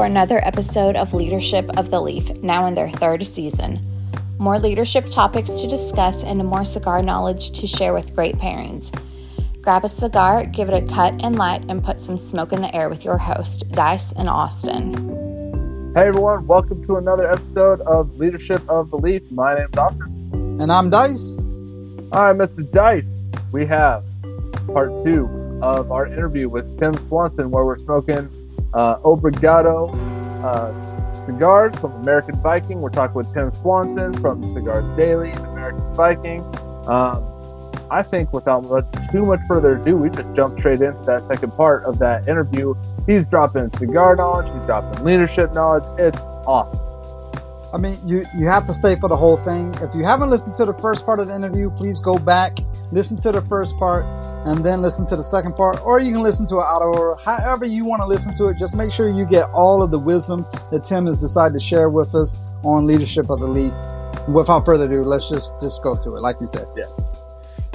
for another episode of Leadership of the Leaf, now in their third season. More leadership topics to discuss and more cigar knowledge to share with great pairings. Grab a cigar, give it a cut and light, and put some smoke in the air with your host, Dice and Austin. Hey everyone, welcome to another episode of Leadership of the Leaf. My name's Austin. And I'm Dice. All right, Mr. Dice, we have part 2 of our interview with Tim Swanson, where we're smoking Obrigado cigars from American Viking. We're talking with Tim Swanson from Cigars Daily and American Viking. I think without too much further ado, we just jump straight into that second part of that interview. He's dropping cigar knowledge, he's dropping leadership knowledge. It's awesome. I mean, you have to stay for the whole thing. If you haven't listened to the first part of the interview, please go back, listen to the first part, and then listen to the second part. Or you can listen to it out of order. However you want to listen to it, just make sure you get all of the wisdom that Tim has decided to share with us on Leadership of the Leaf. Without further ado, let's just go to it, like you said.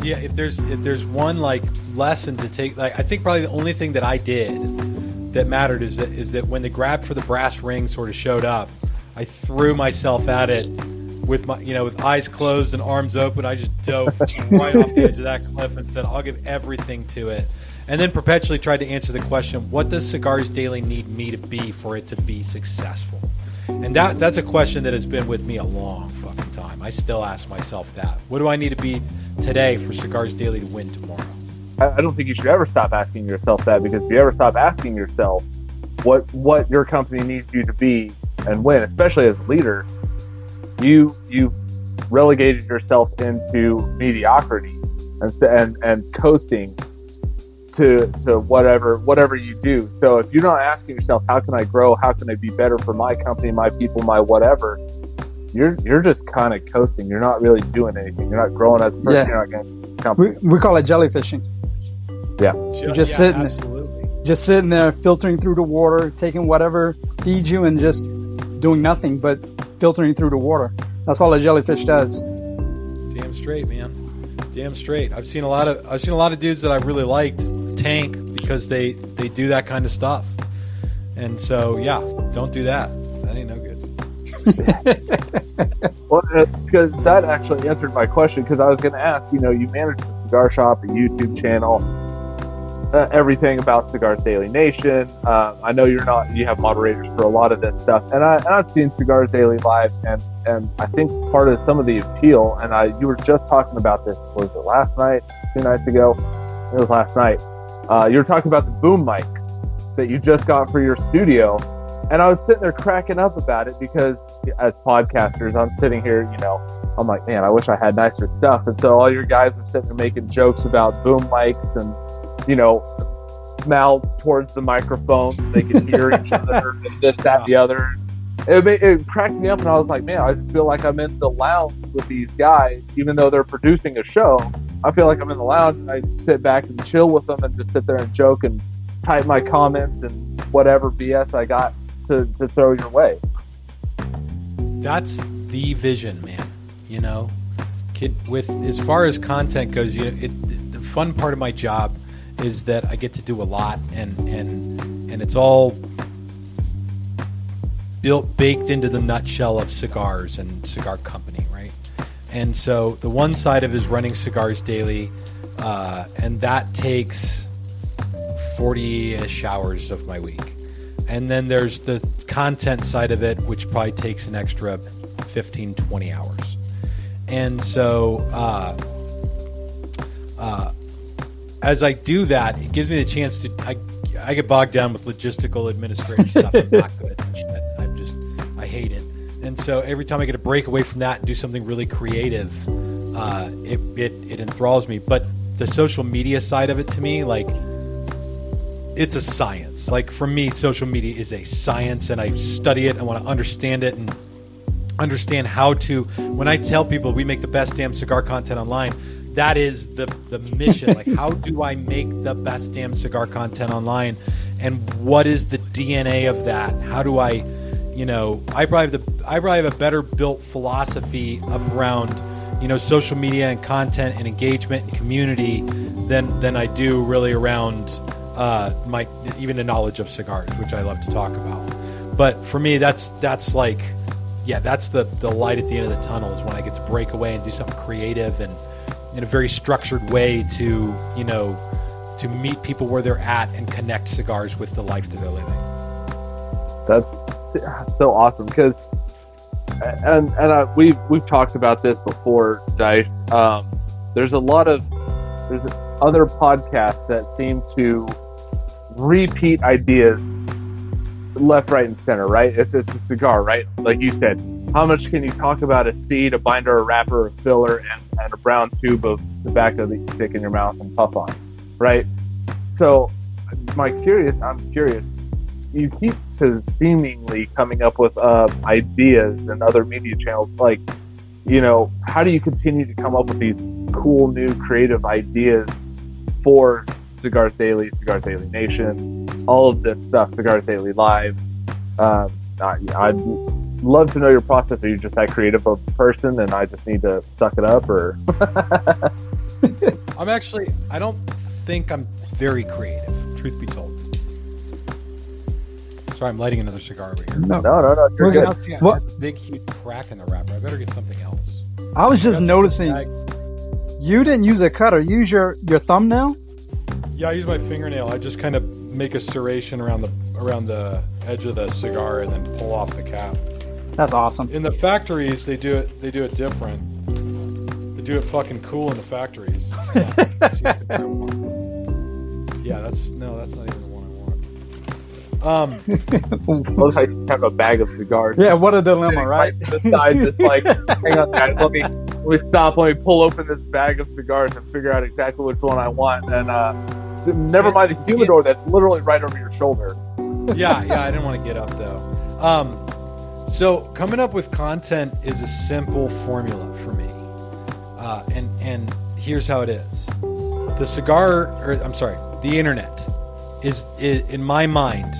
Yeah, if there's one like lesson to take, like I think probably the only thing that I did that mattered is that when the grab for the brass ring sort of showed up, I threw myself at it with my with eyes closed and arms open. I just dove right off the edge of that cliff and said, I'll give everything to it. And then perpetually tried to answer the question, what does Cigars Daily need me to be for it to be successful? And that's a question that has been with me a long fucking time. I still ask myself that. What do I need to be today for Cigars Daily to win tomorrow? I don't think you should ever stop asking yourself that, because if you ever stop asking yourself what your company needs you to be and win, especially as a leader, you relegated yourself into mediocrity and coasting to whatever you do. So if you're not asking yourself, how can I grow? How can I be better for my company, my people, my whatever? You're just kind of coasting. You're not really doing anything. You're not growing as a person. Yeah. You're not getting company. We call it jellyfishing. Yeah. You're just sitting absolutely. there, just sitting there, filtering through the water, taking whatever feeds you, and just doing nothing but filtering through the water. That's all a jellyfish does. Damn straight, man. Damn straight. I've seen a lot of dudes that I really liked tank because they do that kind of stuff. And so yeah, don't do that. That ain't no good. Well, because that actually answered my question, because I was going to ask, you manage the cigar shop, a YouTube channel, everything about Cigars Daily Nation. I know you have moderators for a lot of this stuff, and I've seen Cigars Daily live, and I think part of some of the appeal, and you were just talking about this, was it last night, 2 nights ago? It was last night. You were talking about the boom mics that you just got for your studio, and I was sitting there cracking up about it, because as podcasters, I'm sitting here, I'm like, man, I wish I had nicer stuff. And so all your guys are sitting there making jokes about boom mics and, mouths towards the microphone so they can hear each other and this, that, and the other. It cracked me up, and I was like, man, I just feel like I'm in the lounge with these guys, even though they're producing a show. I feel like I'm in the lounge, and I sit back and chill with them and just sit there and joke and type my comments and whatever BS I got to throw your way. That's the vision, man. With as far as content goes, the fun part of my job is that I get to do a lot, and it's all baked into the nutshell of cigars and cigar company, right? And so the one side of it is running Cigars Daily, and that takes 40-ish hours of my week. And then there's the content side of it, which probably takes an extra 15, 20 hours. And so as I do that, it gives me the chance to, I get bogged down with logistical administrative stuff. I'm not good at that shit. I hate it. And so every time I get a break away from that and do something really creative, it enthralls me. But the social media side of it, to me, like, it's a science. Like, for me, social media is a science, and I study it. I want to understand it and understand how to. When I tell people we make the best damn cigar content online, that is the mission. Like, how do I make the best damn cigar content online, and what is the DNA of that? How do I, I probably have a better built philosophy around, social media and content and engagement and community than I do really around even the knowledge of cigars, which I love to talk about. But for me, that's like, yeah, that's the light at the end of the tunnel is when I get to break away and do something creative and in a very structured way to, you know, to meet people where they're at and connect cigars with the life that they're living. That's so awesome because, we've talked about this before, Dice. There's other podcasts that seem to repeat ideas left, right, and center, right? It's a cigar, right? Like you said, how much can you talk about a seed, a binder, a wrapper, a filler, and a brown tube of tobacco that you stick in your mouth and puff on, right? So I'm curious, you keep seemingly coming up with ideas and other media channels, like, you know, how do you continue to come up with these cool, new, creative ideas for Cigars Daily, Cigars Daily Nation, all of this stuff, Cigars Daily Live? I'd love to know your process. Are you just that creative of a person and I just need to suck it up, or? I don't think I'm very creative, truth be told. Sorry, I'm lighting another cigar over here. No. You're good. What? Big, huge crack in the wrapper. I better get something else. I was just noticing you didn't use a cutter. Use your thumbnail. Yeah, I use my fingernail. I just kind of make a serration around the edge of the cigar and then pull off the cap. That's awesome. In the factories, they do it different. They do it fucking cool in the factories. Yeah, that's not even the one I want. Looks like you have a bag of cigars. Yeah, what a dilemma, right? This side, just like, hang on, guys. Let me stop. Let me pull open this bag of cigars and figure out exactly which one I want. And never mind the humidor that's literally right over your shoulder. Yeah, I didn't want to get up though. So coming up with content is a simple formula for me, and here's how it is: the internet is in my mind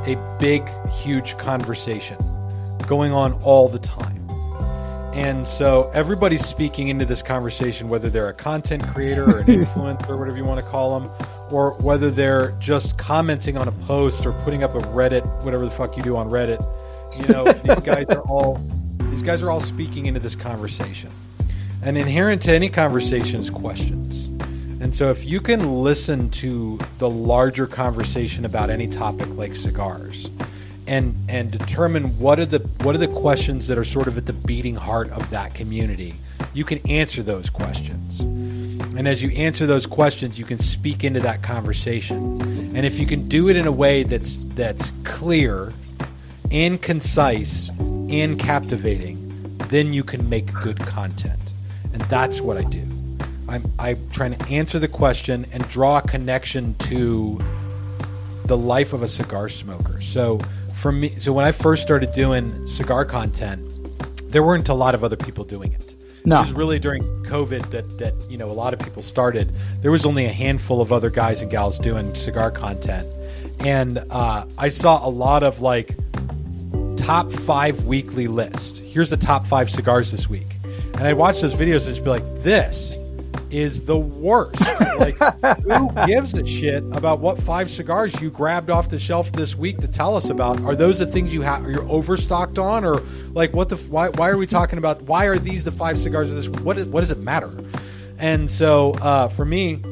a big, huge conversation going on all the time. And so everybody's speaking into this conversation, whether they're a content creator or an influencer, whatever you want to call them, or whether they're just commenting on a post or putting up a Reddit, whatever the fuck you do on Reddit. You know, these guys are all speaking into this conversation. And inherent to any conversation is questions. And so if you can listen to the larger conversation about any topic like cigars and determine what are the questions that are sort of at the beating heart of that community, you can answer those questions. And as you answer those questions, you can speak into that conversation. And if you can do it in a way that's clear and concise and captivating, then you can make good content. And that's what I do. I'm trying to answer the question and draw a connection to the life of a cigar smoker. So for me, when I first started doing cigar content, there weren't a lot of other people doing it. No. It was really during COVID that you know, a lot of people started. There was only a handful of other guys and gals doing cigar content. And I saw a lot of like top 5 weekly list. Here's the top 5 cigars this week. And I'd watch those videos and just be like, this is the worst. Like, who gives a shit about what 5 cigars you grabbed off the shelf this week to tell us about? Are those the things you're overstocked on, or like why are we talking about? Why are these the 5 cigars of this? What does it matter? And so for me,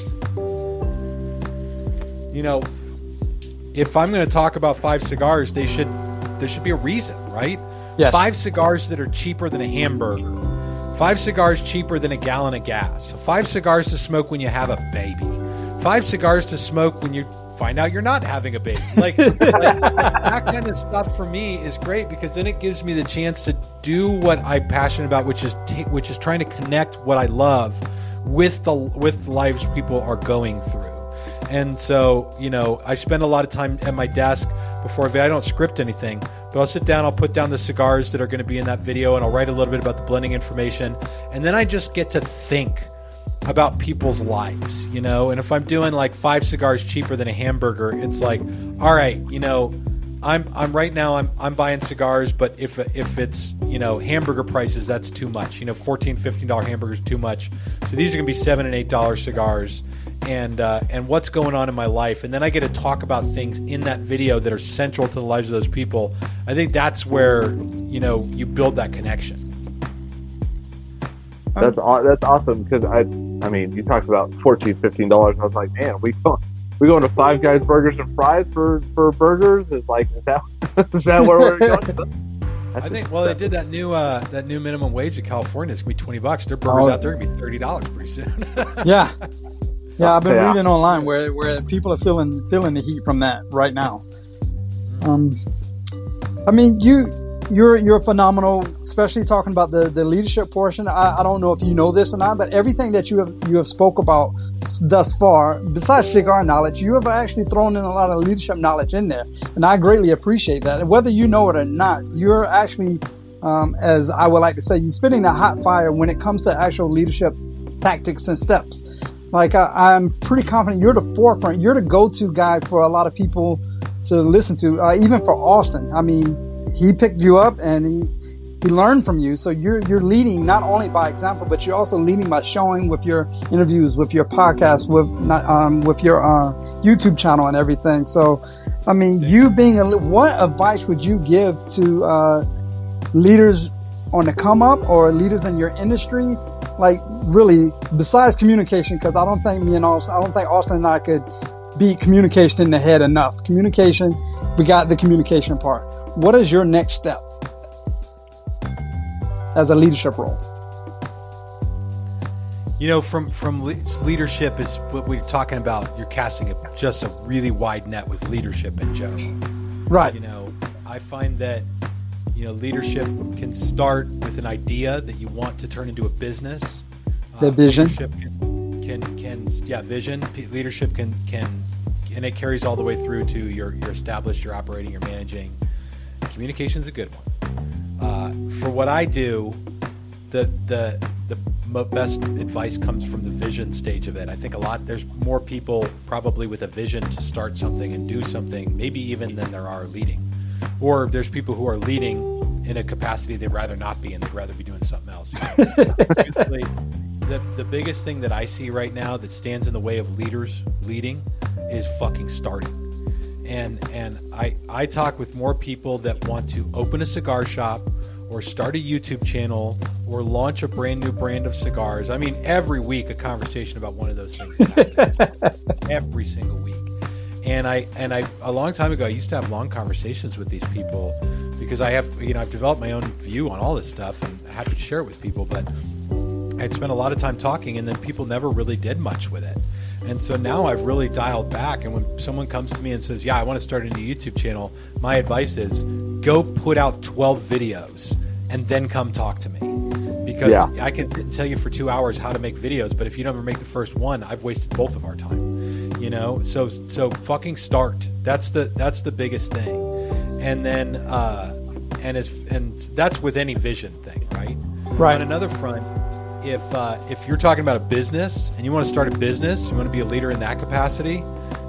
you know, if I'm going to talk about 5 cigars, there should be a reason, right? Yes. 5 cigars that are cheaper than a hamburger. 5 cigars cheaper than a gallon of gas. 5 cigars to smoke when you have a baby. 5 cigars to smoke when you find out you're not having a baby. Like that kind of stuff for me is great, because then it gives me the chance to do what I'm passionate about, which is trying to connect what I love with the lives people are going through. And so, you know, I spend a lot of time at my desk before I don't script anything, but I'll sit down, I'll put down the cigars that are going to be in that video, and I'll write a little bit about the blending information. And then I just get to think about people's lives, you know? And if I'm doing like 5 cigars cheaper than a hamburger, it's like, all right, you know, I'm right now I'm buying cigars, but if it's, you know, hamburger prices, that's too much. You know, $14-15 hamburgers too much. So these are going to be $7 and $8 cigars, and what's going on in my life, and then I get to talk about things in that video that are central to the lives of those people. I think that's where, you know, you build that connection. That's awesome, because I mean, you talked about $14-15. I was like, man, we going to Five Guys Burgers and Fries for burgers? Is that where we're going? I think. Well, they did that new minimum wage in California. It's gonna be $20. Their burgers out there are gonna be $30 pretty soon. Yeah, I've been reading online where people are feeling the heat from that right now. I mean, you're phenomenal, especially talking about the leadership portion. I don't know if you know this or not, but everything that you have spoke about thus far, besides cigar knowledge, you have actually thrown in a lot of leadership knowledge in there, and I greatly appreciate that. And whether you know it or not, you're actually, as I would like to say, you're spitting the hot fire when it comes to actual leadership tactics and steps. Like I'm pretty confident you're the forefront. You're the go-to guy for a lot of people to listen to, even for Austin. I mean, he picked you up and he learned from you. So you're leading not only by example, but you're also leading by showing with your interviews, with your podcast, with your YouTube channel and everything. So, I mean, you being what advice would you give to leaders on the come up or leaders in your industry? Like really, besides communication, because I don't think Austin and I could beat communication in the head enough. Communication, we got the communication part. What is your next step as a leadership role? You know, from leadership is what we're talking about. You're casting just a really wide net with leadership in general. Right. You know, I find that, you know, leadership can start with an idea that you want to turn into a business. The vision. Leadership can vision. Leadership can, and it carries all the way through to your established, your operating, your managing. Communication is a good one. For what I do, the best advice comes from the vision stage of it. I think there's more people probably with a vision to start something and do something, maybe even than there are leading. Or there's people who are leading in a capacity they'd rather not be, and they'd rather be doing something else. Usually, the biggest thing that I see right now that stands in the way of leaders leading is fucking starting. And I talk with more people that want to open a cigar shop or start a YouTube channel or launch a brand new brand of cigars. I mean, every week a conversation about one of those things. Every single week. And I a long time ago, I used to have long conversations with these people because I've developed my own view on all this stuff and I'm happy to share it with people, but I'd spent a lot of time talking and then people never really did much with it. And so now I've really dialed back. And when someone comes to me and says, yeah, I want to start a new YouTube channel, my advice is go put out 12 videos and then come talk to me. Because I can tell you for 2 hours how to make videos, but if you never make the first one, I've wasted both of our time. You know? So fucking start. That's the biggest thing. And then and that's with any vision thing, right? Right. On another front, if you're talking about a business and you want to start a business, you want to be a leader in that capacity,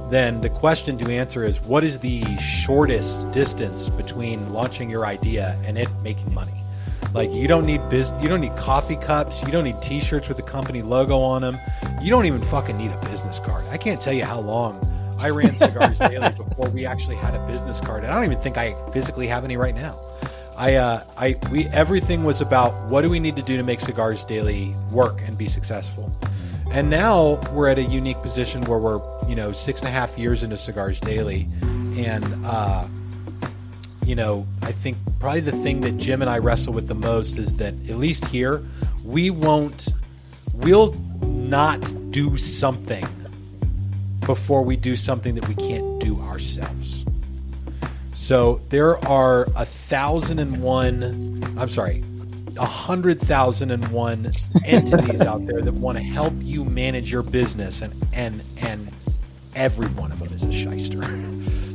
then the question to answer is, what is the shortest distance between launching your idea and it making money? Like, you don't need coffee cups, you don't need t-shirts with the company logo on them, you don't even fucking need a business card. I can't tell you how long I ran Cigars Daily before we actually had a business card, and I don't even think I physically have any right now. Everything was about what do we need to do to make Cigars Daily work and be successful. And now we're at a unique position where we're, 6.5 years into Cigars Daily. And, I think probably the thing that Jim and I wrestle with the most is that, at least here, we'll not do something before we do something that we can't do ourselves. So there are 100,001 entities out there that want to help you manage your business, and every one of them is a shyster.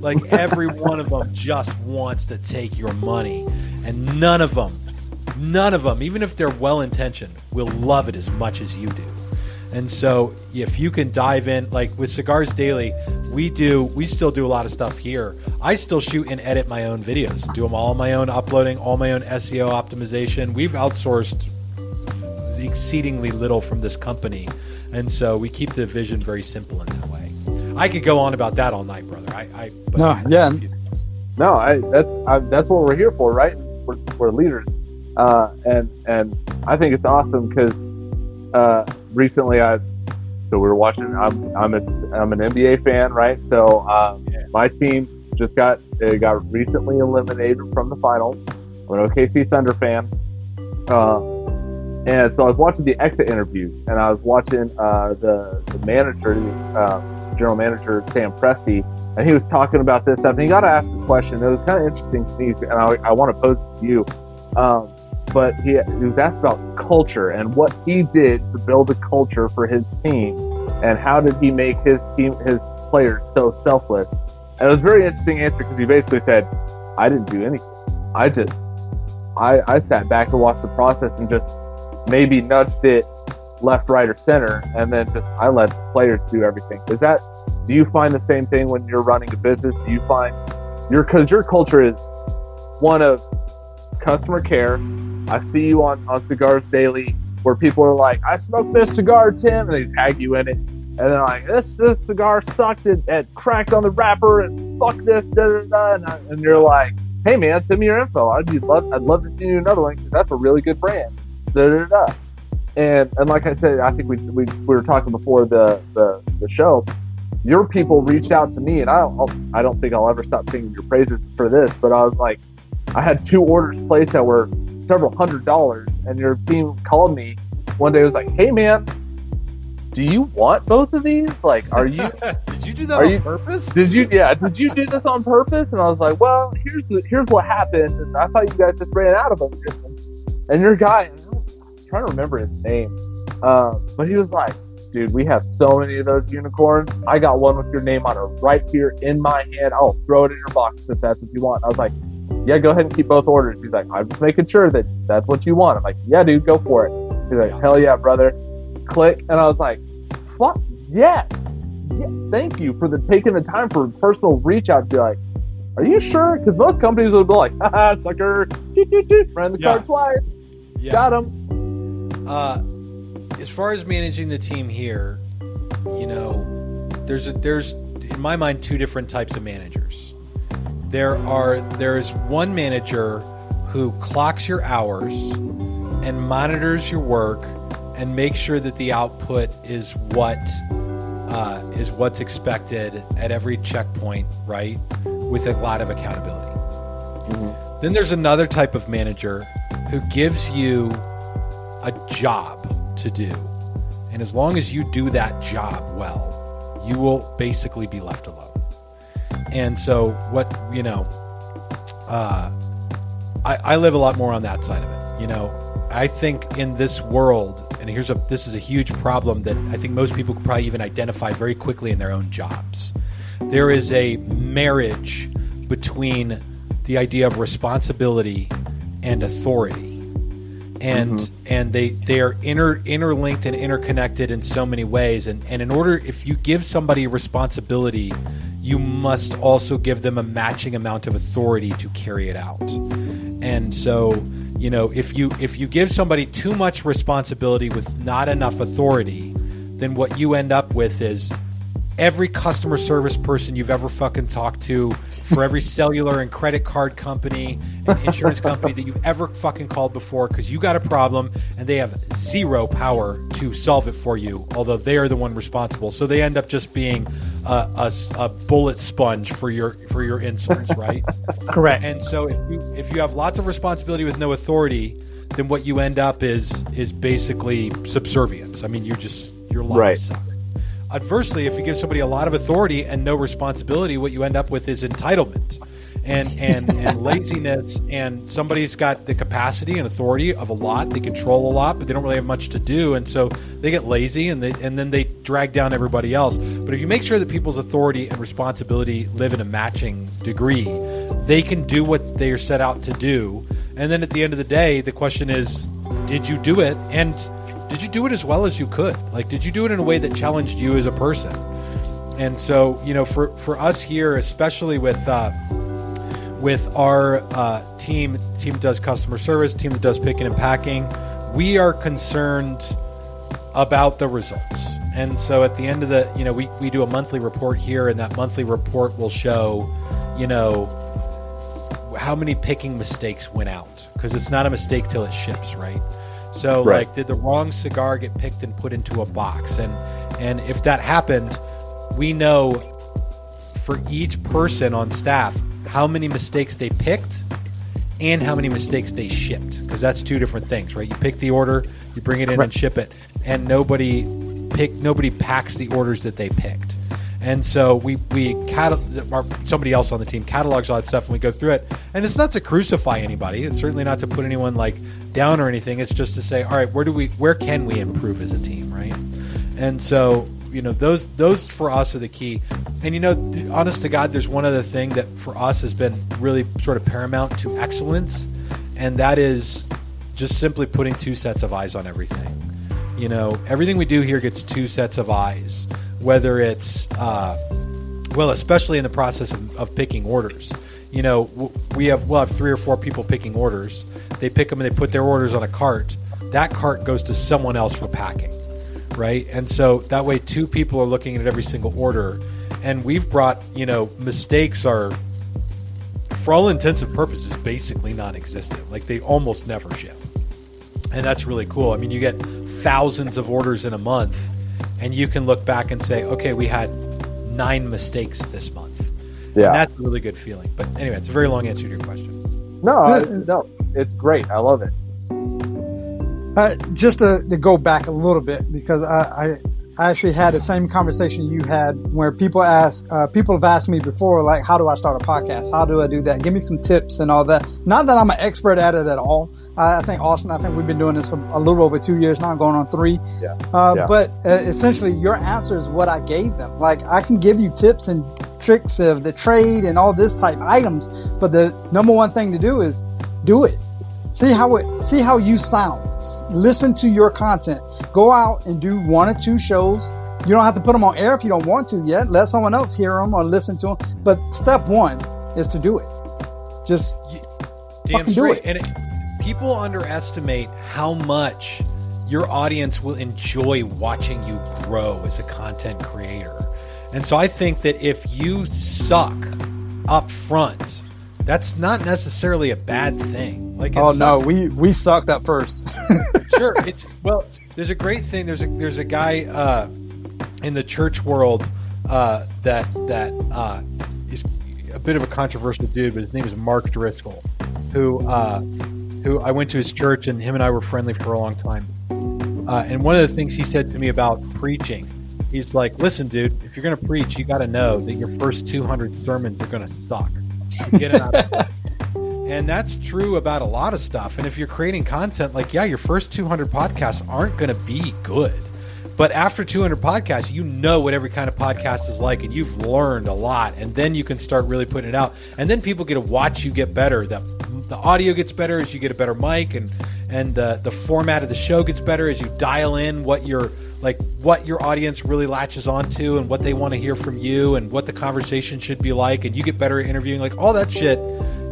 Like, every one of them just wants to take your money, and none of them, even if they're well-intentioned, will love it as much as you do. And so if you can dive in, like with Cigars Daily, we still do a lot of stuff here. I still shoot and edit my own videos, do them all on my own, uploading all my own SEO optimization. We've outsourced exceedingly little from this company. And so we keep the vision very simple in that way. I could go on about that all night, brother. That's what we're here for, right? We're leaders, and I think it's awesome because recently we were watching. I'm an NBA fan, right? So my team just got recently eliminated from the finals. I'm an OKC Thunder fan, and so I was watching the exit interviews, and I was watching the manager, general manager Sam Presti, and he was talking about this stuff. And he got to ask a question. It was kind of interesting to me, and I want to pose it to you. But he was asked about culture and what he did to build a culture for his team, and how did he make his players so selfless. And it was a very interesting answer because he basically said, "I didn't do anything. I sat back and watched the process and just maybe nudged it left, right, or center, and then I let the players do everything." Do you find the same thing when you're running a business? Do you find because your culture is one of customer care? I see you on Cigars Daily where people are like, "I smoked this cigar, Tim," and they tag you in it, and they're like, this cigar sucked, it cracked on the wrapper, and fuck this, da da da, and you're like, "Hey man, send me your info. I'd love to see you another one because that's a really good brand." Da da da. And like I said, I think we were talking before the show. Your people reached out to me, and I don't think I'll ever stop singing your praises for this. But I was like, I had 2 orders placed that were several $100s, and your team called me one day. It was like, "Hey man, do you want both of these? Like, are you? Did you do that on purpose? Did you do this on purpose?" And I was like, "Well, here's what happened. And I thought you guys just ran out of them." And your guy, I'm trying to remember his name, but he was like, "Dude, we have so many of those unicorns. I got one with your name on it right here in my hand. I'll throw it in your box if that's what you want." I was like, "Yeah, go ahead and keep both orders." He's like, "I'm just making sure that that's what you want." I'm like, "Yeah, dude, go for it." He's like, "Hell yeah, brother." Click. And I was like, "Fuck yes. Yeah, thank you for taking the time for personal reach out to be like, are you sure?" Because most companies would be like, "Haha, sucker, ran the card twice, got him." As far as managing the team here, there's in my mind 2 different types of managers. There's one manager who clocks your hours and monitors your work and makes sure that the output is what's expected at every checkpoint, right? With a lot of accountability. Mm-hmm. Then there's another type of manager who gives you a job to do. And as long as you do that job well, you will basically be left alone. And so I live a lot more on that side of it. I think in this world, and this is a huge problem that I think most people could probably even identify very quickly in their own jobs. There is a marriage between the idea of responsibility and authority. And they are interlinked and interconnected in so many ways. And in order, if you give somebody responsibility, you must also give them a matching amount of authority to carry it out. And so, if you give somebody too much responsibility with not enough authority, then what you end up with is every customer service person you've ever fucking talked to for every cellular and credit card company and insurance company that you've ever fucking called before because you got a problem and they have 0 power to solve it for you, although they are the one responsible. So they end up just being a bullet sponge for your insults, right? Correct. And so if you have lots of responsibility with no authority, then what you end up is basically subservience. I mean, your life sucks. Adversely, if you give somebody a lot of authority and no responsibility, what you end up with is entitlement and laziness. And somebody's got the capacity and authority of a lot. They control a lot, but they don't really have much to do. And so they get lazy and then they drag down everybody else. But if you make sure that people's authority and responsibility live in a matching degree, they can do what they are set out to do. And then at the end of the day, the question is, did you do it? And did you do it as well as you could? Like, did you do it in a way that challenged you as a person? And so, you know, for us here, especially with our team that does customer service, team that does picking and packing, we are concerned about the results. And so at the end of the, you know, we do a monthly report here, and that monthly report will show, you know, how many picking mistakes went out, because it's not a mistake till it ships, right? So Right. like, did the wrong cigar get picked and put into a box? And if that happened, we know for each person on staff how many mistakes they picked and how many mistakes they shipped, because that's two different things, right? You pick the order, you bring it in and ship it, and nobody packs the orders that they picked. And so somebody else on the team catalogs all that stuff, and we go through it. And it's not to crucify anybody. It's certainly not to put anyone like down or anything. It's just to say, all right, where can we improve as a team, right? And so, you know, those for us are the key. And, you know, honest to God, there's one other thing that for us has been really sort of paramount to excellence, and that is just simply putting two sets of eyes on everything. You know, everything we do here gets two sets of eyes, whether it's, especially in the process of picking orders. You know, we'll have 3 or 4 people picking orders. They pick them and they put their orders on a cart. That cart goes to someone else for packing, right? And so that way 2 people are looking at every single order. And we've brought, you know, mistakes are, for all intents and purposes, basically non-existent. Like, they almost never ship. And that's really cool. I mean, you get thousands of orders in a month, and you can look back and say, okay, we had 9 mistakes this month. Yeah. And that's a really good feeling. But anyway, it's a very long answer to your question. No, it's great. I love it. Just to go back a little bit, because I actually had the same conversation you had, where people have asked me before, like, how do I start a podcast? How do I do that? Give me some tips and all that. Not that I'm an expert at it at all. I think Austin, we've been doing this for a little over 2 years now, going on 3. Yeah. But essentially your answer is what I gave them. Like, I can give you tips and tricks of the trade and all this type items, but the number one thing to do is do it. See how you sound. Listen to your content. Go out and do 1 or 2 shows. You don't have to put them on air if you don't want to yet. Let someone else hear them or listen to them. But step 1 is to do it. Just damn do straight. it. And people underestimate how much your audience will enjoy watching you grow as a content creator. And so I think that if you suck up front, that's not necessarily a bad thing. Like, no, we sucked at first. Sure. There's a great thing. There's a guy in the church world that is a bit of a controversial dude, but his name is Mark Driscoll, who I went to his church, and him and I were friendly for a long time. And one of the things he said to me about preaching, he's like, listen, dude, if you're going to preach, you got to know that your first 200 sermons are going to suck. To get it out of the way. And that's true about a lot of stuff. And if you're creating content, like, yeah, your first 200 podcasts aren't going to be good. But after 200 podcasts, you know what every kind of podcast is like, and you've learned a lot. And then you can start really putting it out. And then people get to watch you get better. The audio gets better as you get a better mic, and the format of the show gets better as you dial in what your audience really latches onto and what they want to hear from you and what the conversation should be like, and you get better at interviewing. Like, all that shit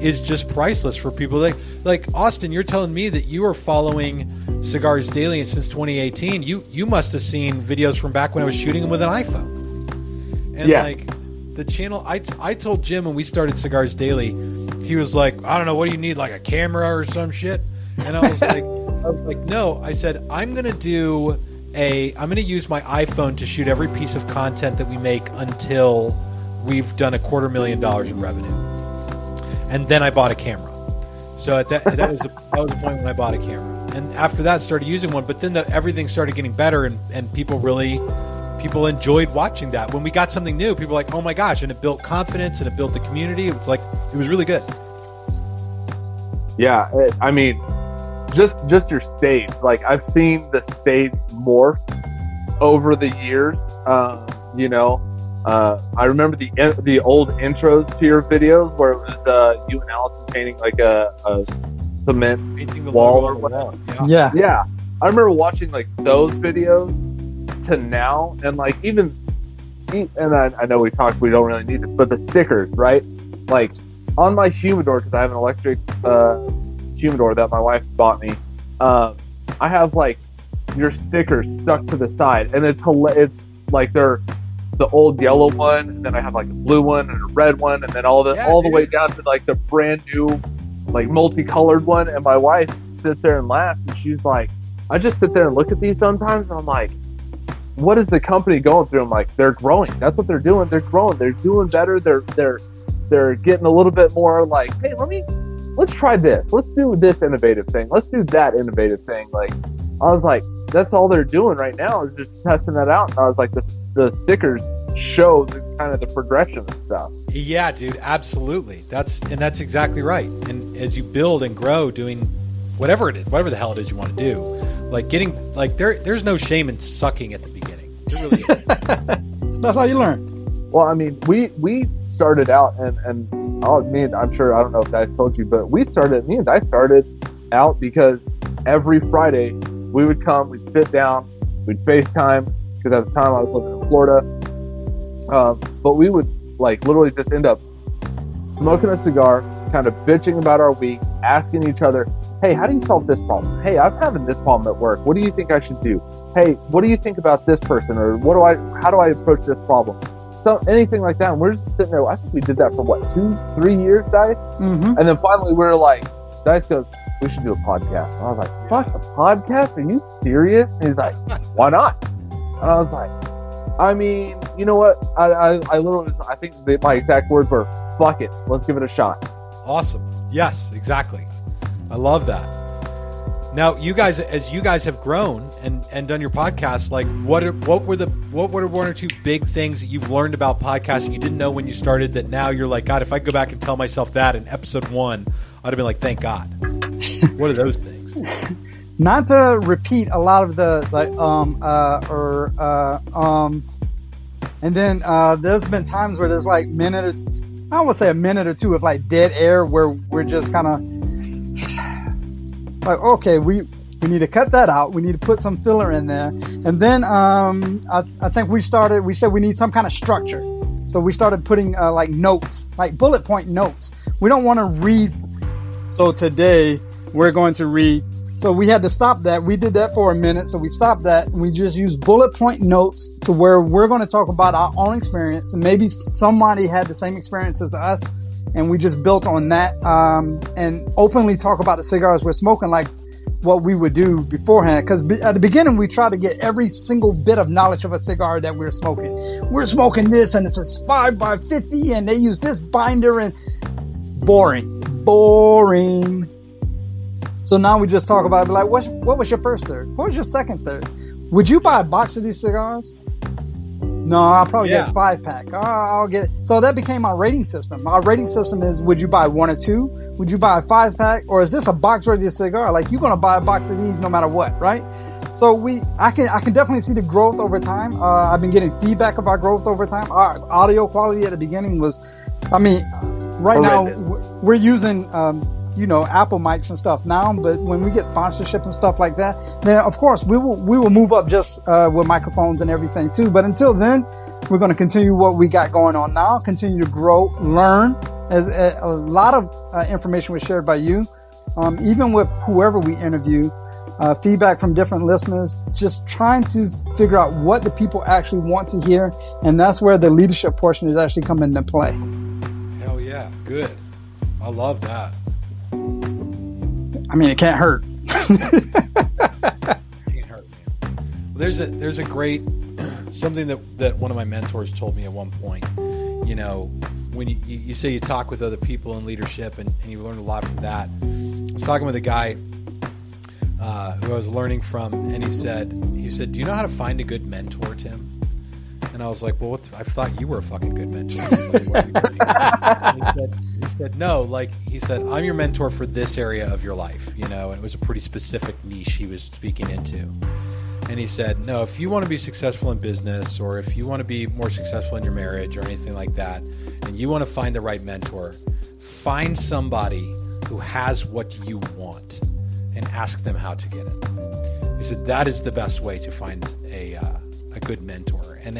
is just priceless for people. Like Austin, you're telling me that you are following Cigars Daily since 2018. You must have seen videos from back when I was shooting them with an iPhone. And like, the channel, I told Jim when we started Cigars Daily, he was like, I don't know, what do you need, like a camera or some shit? And I was like, no. I said, I'm going to use my iPhone to shoot every piece of content that we make until we've done $250,000 in revenue. And then I bought a camera. So that was the point when I bought a camera. And after that, I started using one. But then everything started getting better, and people enjoyed watching that. When we got something new, people were like, oh my gosh, and it built confidence and it built the community. It was really good. Yeah, I mean, just your stage. Like, I've seen the stage morph over the years. I remember the old intros to your videos where it was you and Allison painting like a cement Painting the wall logo or on the whatever. wall. Yeah. Yeah. I remember watching like those videos to now, and like even and I know we don't really need this, but the stickers, right? Like on my humidor, because I have an electric humidor that my wife bought me. I have like your stickers stuck to the side, and it's like they're the old yellow one, and then I have like a blue one and a red one, and then all the way down to like the brand new like multicolored one. And my wife sits there and laughs, and she's like, I just sit there and look at these sometimes, and I'm like, what is the company going through? I'm like, they're growing. That's what they're doing. They're growing. They're doing better. They're getting a little bit more like, hey, let's try this. Let's do this innovative thing. Let's do that innovative thing. Like, I was like, that's all they're doing right now is just testing that out. And I was like, the stickers show kind of the progression and stuff. Yeah, dude, absolutely. That's exactly right. And as you build and grow, doing whatever it is, whatever the hell it is you want to do, like getting like there's no shame in sucking at the beginning. There really is. That's how you learn. Well, I mean, we started out and I'm sure, I don't know if I told you, but me and I started out because every Friday we would come, we'd sit down, we'd FaceTime, because at the time I was living in Florida. But we would like literally just end up smoking a cigar, kind of bitching about our week, asking each other, hey, how do you solve this problem? Hey, I'm having this problem at work. What do you think I should do? Hey, what do you think about this person? Or how do I approach this problem? So anything like that. And we're just sitting there. I think we did that for 2-3 years, Dice. Mm-hmm. And then finally we were like, Dice goes, we should do a podcast. And I was like, fuck, a podcast? Are you serious? And he's like, why not? And I was like, I mean, you know what? I literally, I think my exact words were, fuck it. Let's give it a shot. Awesome. Yes, exactly. I love that. Now, you guys, as you guys have grown and done your podcast, like what were one or two big things that you've learned about podcasting you didn't know when you started that now you're like, God, if I go back and tell myself that in episode 1, I'd have been like, thank God. What are those things? Not to repeat a lot of the and then there's been times where there's like a minute or two of like dead air where we're just kind of like, okay, we need to cut that out. We need to put some filler in there. And then I think we said we need some kind of structure. So we started putting like notes, like bullet point notes. We don't want to read. So today we're going to read. So we had to stop that. We did that for a minute. So we stopped that and we just used bullet point notes to where we're going to talk about our own experience. And maybe somebody had the same experience as us. And we just built on that and openly talk about the cigars we're smoking like what we would do beforehand. Because at the beginning, we tried to get every single bit of knowledge of a cigar that we're smoking. We're smoking this, and it's a 5x50, and they use this binder, and boring. So now we just talk about it, like, what was your first third? What was your second third? Would you buy a box of these cigars? No, I'll probably get a 5-pack. I'll get it. So that became our rating system. Our rating system is, would you buy 1 or 2? Would you buy a 5-pack? Or is this a box worthy cigar? Like, you're going to buy a box of these no matter what, right? So I can definitely see the growth over time. I've been getting feedback about growth over time. Our audio quality at the beginning was, right now we're using, Apple mics and stuff now, but when we get sponsorship and stuff like that, then of course we will move up just with microphones and everything too. But until then, we're going to continue what we got going on now, continue to grow, learn. As a lot of information was shared by you, even with whoever we interview, feedback from different listeners, just trying to figure out what the people actually want to hear, and that's where the leadership portion is actually coming into play. Hell yeah, good. I love that. It can't hurt. Can't hurt, man. Well, there's a great something that one of my mentors told me at one point. When you say you talk with other people in leadership and you learn a lot from that. I was talking with a guy who I was learning from, and he said, do you know how to find a good mentor, Tim? And I was like, well, I thought you were a fucking good mentor. He said, no, he said, I'm your mentor for this area of your life, and it was a pretty specific niche he was speaking into. And he said, no, if you want to be successful in business, or if you want to be more successful in your marriage or anything like that, and you want to find the right mentor, find somebody who has what you want and ask them how to get it. He said that is the best way to find a good mentor. And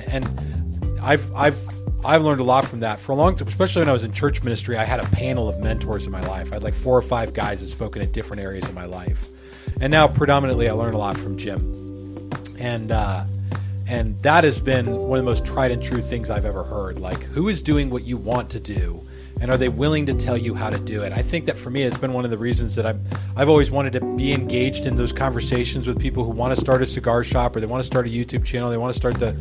I've learned a lot from that for a long time, especially when I was in church ministry. I had a panel of mentors in my life. I had like 4 or 5 guys that spoken at different areas of my life. And now predominantly I learn a lot from Jim. And that has been one of the most tried and true things I've ever heard. Like, who is doing what you want to do? And are they willing to tell you how to do it? I think that for me, it's been one of the reasons that I've always wanted to be engaged in those conversations with people who want to start a cigar shop, or they want to start a YouTube channel. They want to start the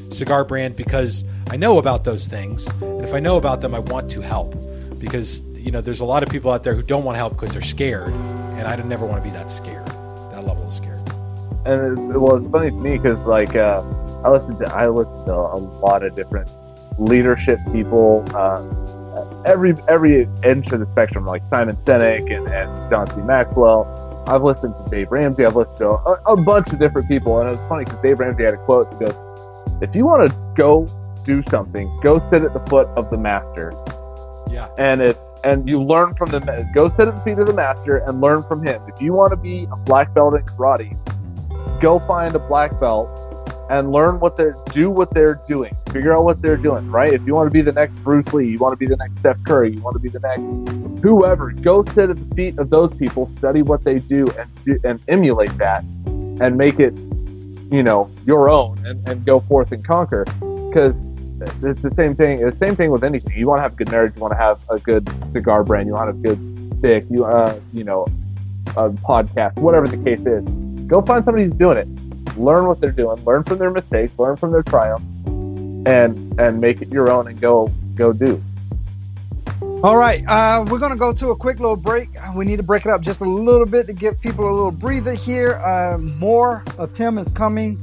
cigar brand, because I know about those things. And if I know about them, I want to help, because, there's a lot of people out there who don't want to help because they're scared. And I never want to be that scared, that level of scared. And it's funny to me because I listen to a lot of different leadership people, every inch of the spectrum, like Simon Sinek and John C. Maxwell. I've listened to Dave Ramsey. I've listened to a bunch of different people, and it was funny because Dave Ramsey had a quote that goes, "If you want to go do something, go sit at the foot of the master." Yeah. And you learn from go sit at the feet of the master and learn from him. If you want to be a black belt in karate, go find a black belt and learn what they're doing. Figure out what they're doing, right? If you want to be the next Bruce Lee, you want to be the next Steph Curry, you want to be the next whoever, go sit at the feet of those people, study what they do and emulate that and make it, your own and go forth and conquer. Because it's the same thing. It's the same thing with anything. You want to have good marriage, you want to have a good cigar brand, you want to have a good stick, a podcast, whatever the case is. Go find somebody who's doing it. Learn what they're doing. Learn from their mistakes. Learn from their triumphs, and make it your own and go do. All right, we're gonna go to a quick little break. We need to break it up just a little bit to give people a little breather here. More Tim is coming.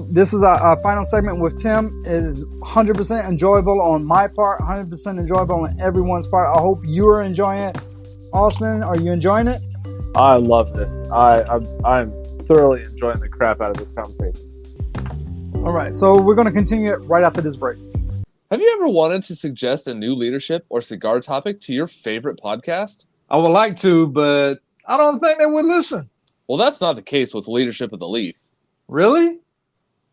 This is our final segment with Tim. It is 100% enjoyable on my part, 100% enjoyable on everyone's part. I hope you're enjoying it. Austin, are you enjoying it? I love this. I'm thoroughly enjoying the crap out of this conversation. All right, so we're going to continue it right after this break. Have you ever wanted to suggest a new leadership or cigar topic to your favorite podcast? I would like to, but I don't think they would listen. Well, that's not the case with Leadership of the Leaf. Really?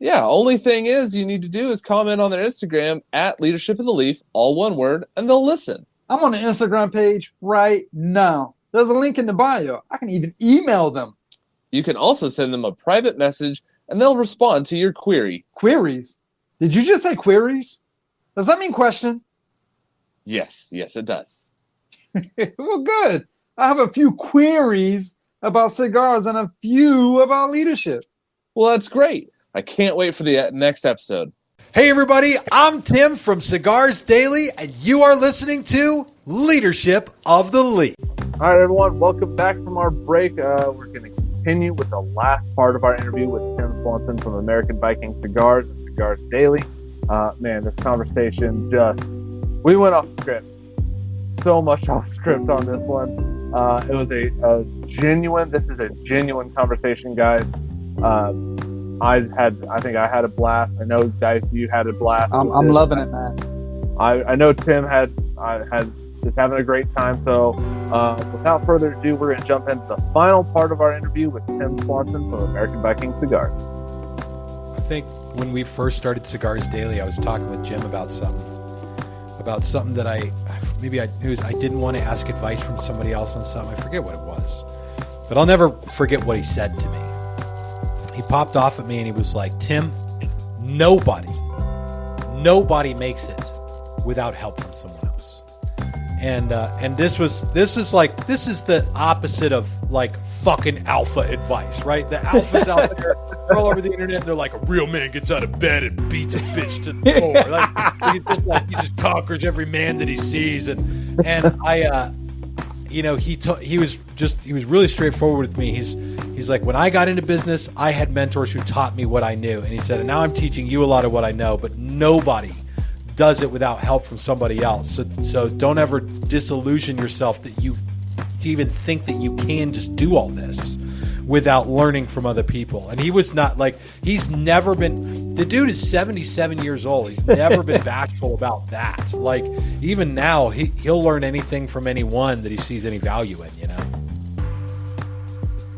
Yeah, only thing is you need to do is comment on their Instagram at Leadership of the Leaf, all one word, and they'll listen. I'm on the Instagram page right now. There's a link in the bio. I can even email them. You can also send them a private message, and they'll respond to your query. Queries? Did you just say queries? Does that mean question? Yes, it does. Well, good. I have a few queries about cigars and a few about leadership. Well, that's great. I can't wait for the next episode. Hey, everybody. I'm Tim from Cigars Daily, and you are listening to Leadership of the Leaf. All right, everyone. Welcome back from our break. We're going to continue with the last part of our interview with Tim Swanson from American Viking Cigars and Cigars Daily. Man, this conversation we went off script. So much off script on this one. It was this is a genuine conversation, guys. I think I had a blast. I know, guys, you had a blast. I'm loving it, man. I know Tim is having a great time. So without further ado, we're going to jump into the final part of our interview with Tim Swanson from American Viking Cigars. I think when we first started Cigars Daily, I was talking with Jim about something that I didn't want to ask advice from somebody else on something. I forget what it was, but I'll never forget what he said to me. He popped off at me and he was like, "Tim, nobody makes it without help from someone else." And this is the opposite of like fucking alpha advice, right? The alphas out there, they're all over the internet, and they're like, a real man gets out of bed and beats a bitch to the floor. He just conquers every man that he sees. And I, he was really straightforward with me. He's like, when I got into business, I had mentors who taught me what I knew. And he said, and now I'm teaching you a lot of what I know, but nobody does it without help from somebody else. So don't ever disillusion yourself that you even think that you can just do all this without learning from other people. And he was not like, he's never been, the dude is 77 years old. He's never been bashful about that. Like, even now, he'll learn anything from anyone that he sees any value in,